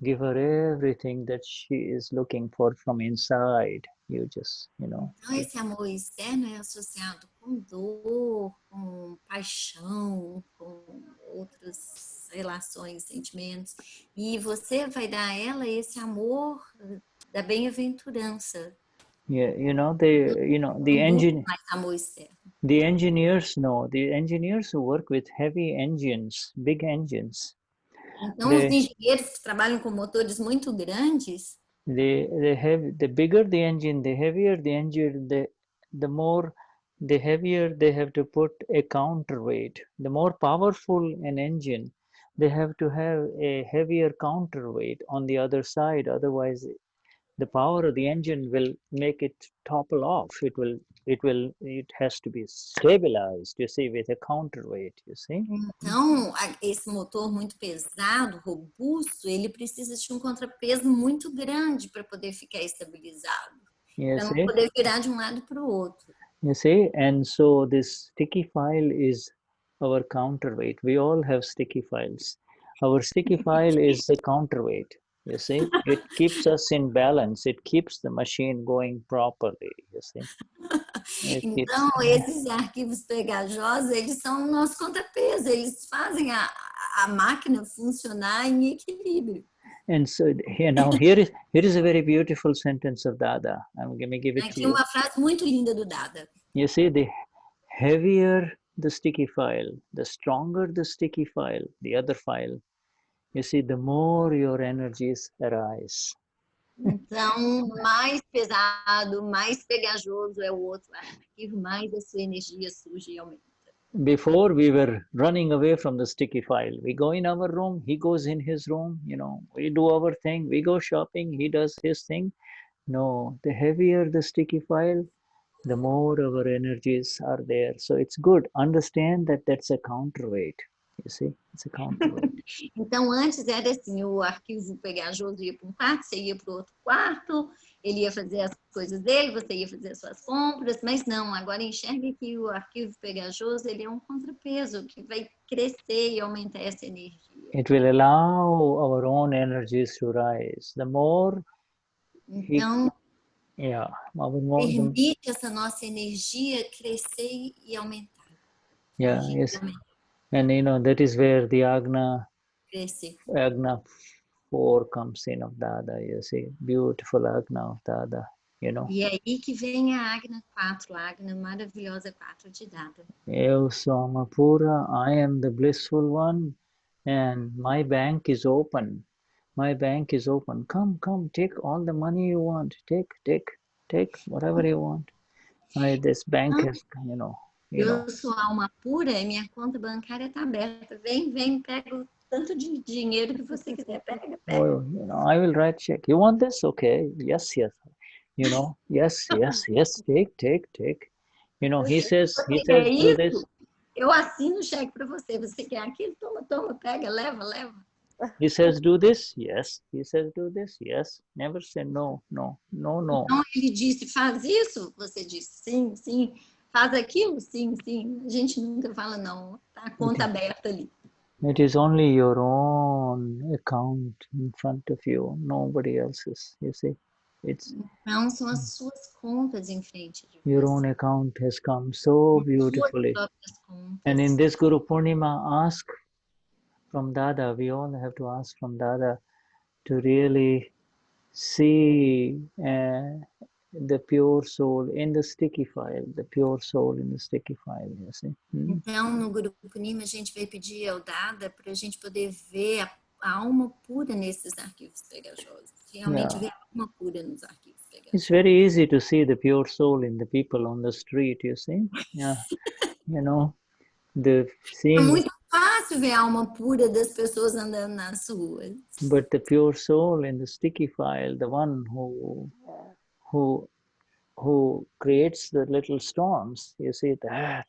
give her everything that she is looking for from inside. You just, Então, esse amor externo é associado com dor, com paixão, com outras relações, sentimentos. E você vai dar a ela esse amor da bem-aventurança. Yeah, the amor externo. The engineers know. The engineers who work with heavy engines, big engines. Então, os engenheiros que trabalham com motores muito grandes, they have, the bigger the engine, the heavier the engine, the heavier they have to put a counterweight. The more powerful an engine, they have to have a heavier counterweight on the other side. Otherwise, the power of the engine will make it topple off. It has to be stabilized, you see, with a counterweight, you see. Então, esse motor muito pesado, robusto, ele precisa de um contrapeso muito grande para poder ficar estabilizado. Para não poder virar de um lado para o outro. You see, and so this sticky file is our counterweight. We all have sticky files. Our sticky file is the counterweight. You see, it keeps us in balance. It keeps the machine going properly. You see. Então, esses arquivos pegajosos, eles são o nosso contrapeso. Eles fazem a máquina funcionar em equilíbrio. And so now here is a very beautiful sentence of Dada. I'm going to give it to you. Aqui uma frase muito linda do Dada. You see, the heavier the sticky file, the stronger the sticky file, the other file. You see, the more your energies arise. Então, mais pesado, mais pegajoso é o outro arquivo, mais a sua energia surge e aumenta. Before we were running away from the sticky file. We go in our room, he goes in his room, we do our thing, we go shopping, he does his thing. No, the heavier the sticky file, the more our energies are there. So it's good. Understand that that's a counterweight. You see, it's a counterweight. Então, antes era assim, o arquivo pegajoso ia para um quarto, você ia para o outro quarto, ele ia fazer as coisas dele, você ia fazer as suas compras, mas não, agora enxerga que o arquivo pegajoso, ele é um contrapeso que vai crescer e aumentar essa energia. It will allow our own energies to rise. The more então, permite essa nossa energia crescer e aumentar. Yeah, yes. And that is where the Agna 4 comes in of Dada, you see, beautiful Agna of Dada, E é aí que vem a Agna 4, a Agna maravilhosa 4 de Dada. Eu sou uma pura, I am the blissful one, and my bank is open. My bank is open. Come, take all the money you want. Take whatever you want. This bank is, Eu sou alma pura e minha conta bancária está aberta. Vem, pega o tanto de dinheiro que você quiser. Pega. Oh, I will write check. You want this? Okay. Yes. Yes. Take. He says do this. Eu assino o cheque para você. Você quer aquilo? Toma, toma, pega, leva, leva. He says, do this? Yes. He says, do this? Yes. Never say no, no, no, no. Então, ele disse, faz isso? Você disse, sim, sim. Faz aquilo? Sim, sim. A gente nunca fala não. Tá a conta aberta ali. It is only your own account in front of you, nobody else's, you see. It's Então, são as suas contas em frente de your você. own account has come so beautifully. Suas próprias contas. And in this Gurupurnima, ask from Dada, we all have to ask from Dada to really see the pure soul in the sticky file, the pure soul in the sticky file, you see. Então, no Gurupurnima, a gente vai pedir ao Dada para a gente poder ver a alma pura nesses arquivos pegajosos. Realmente ver a alma pura nos arquivos pegajosos. It's very easy to see the pure soul in the people on the street, you see. Yeah. You know, É muito fácil ver a alma pura das pessoas andando nas ruas. But the pure soul in the sticky file, the one who creates the little storms, you see, that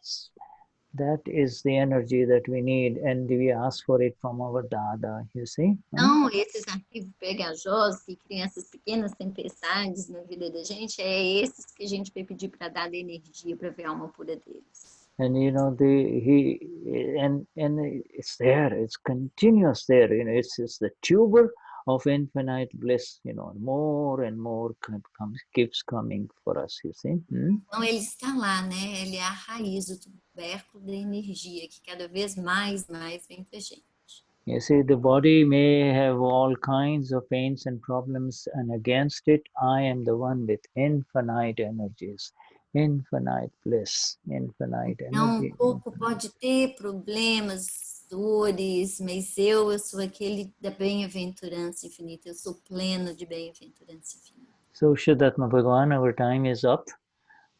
is the energy that we need, and we ask for it from our Dada, you see. Então, esses arquivos pegajosos que criam essas pequenas tempestades na vida da gente, é esses que a gente vai pedir para dar energia para ver a alma pura deles. And you know, and it's there, it's continuous there, you know, it's the tuber of infinite bliss, you know, more and more keeps coming for us, you see. Então, ele está lá, né? Ele é a raiz, o tubérculo da energia que cada vez mais vem pra gente. You see, the body may have all kinds of pains and problems, and against it, I am the one with infinite energies, infinite bliss, infinite energy. Então, o corpo pode ter problemas, dores, mas eu sou aquele da bem-aventurança infinita, eu sou pleno de bem-aventurança infinita. So, Shuddhatma Bhagavan, our time is up.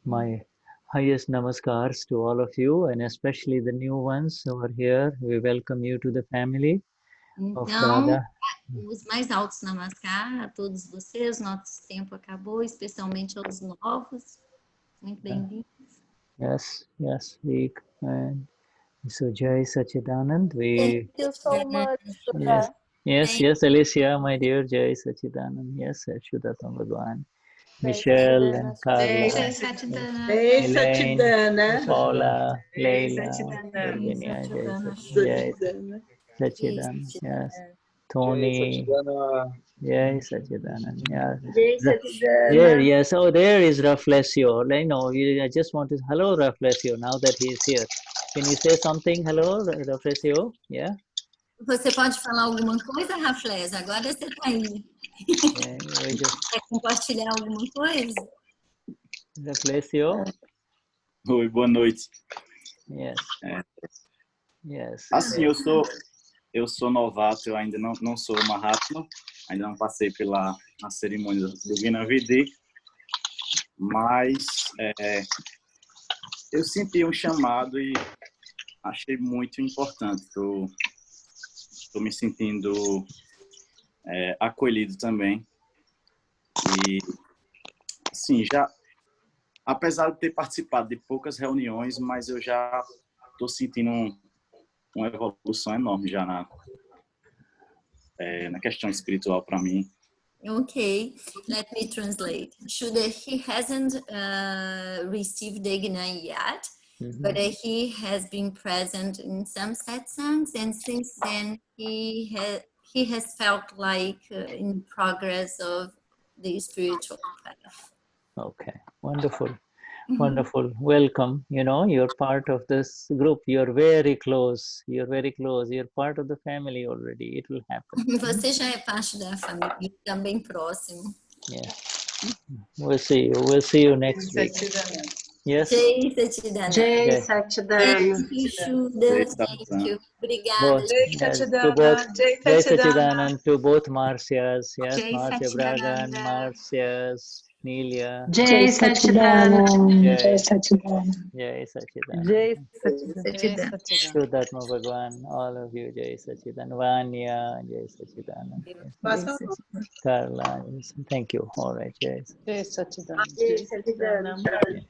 My highest namaskars to all of you, and especially the new ones who are here. We welcome you to the family of Dada. Os mais altos namaskar a todos vocês. Nosso tempo acabou, especialmente aos novos. Muito bem-vindos. Yes, so Jai Sachidanand. Thank you so much. Yes, Alicia, my dear, Jai Sachidanand. Yes, Shuddhatma Bhagavan. Michelle and Carla, Elaine, Paula, Leila, Virginia, Jai Sachidanand. Yes, Tony, Jai Sachidanand. Yes. Oh, there is Raflesio. I know. I just want to. Hello, Raflesio. Now that he is here, can you say something? Hello, Raflesio. Yeah. Você pode falar alguma coisa, Rafles? Agora você está aí. Quer compartilhar alguma coisa? Raflesio. Oi, boa noite. Yes. Assim, eu sou novato, eu ainda não sou Mahatma, ainda não passei pela cerimônia do Gnan Vidhi, mas eu senti um chamado e achei muito importante. Estou me sentindo acolhido também. E, sim, apesar de ter participado de poucas reuniões, mas eu já estou sentindo uma evolução enorme já na questão espiritual para mim. Okay, let me translate. Shuddha, he hasn't received the Gnan yet, but he has been present in some satsangs, and since then he has felt like in progress of the spiritual path. Okay, wonderful. Wonderful. Welcome. You know, you're part of this group. You're very close. You're part of the family already. It will happen. Você já é parte da família, também próximo. Yeah. We'll see you next week. Yes. Jai Sachidanand. Jai Sachidanand. Thank you. Obrigada. Jai Sachidanand to both Marcias. Yes, Marcia Bragan, Marcias. Nelia. Jai Sachidanand. Jai Sachidanand. Jai Sachidanand. Shuddhatma Bhagavan, all of you, Jai Sachidanand. Vanya, Jai Sachidanand. Carla, thank you. All right, Jai Sachidanand.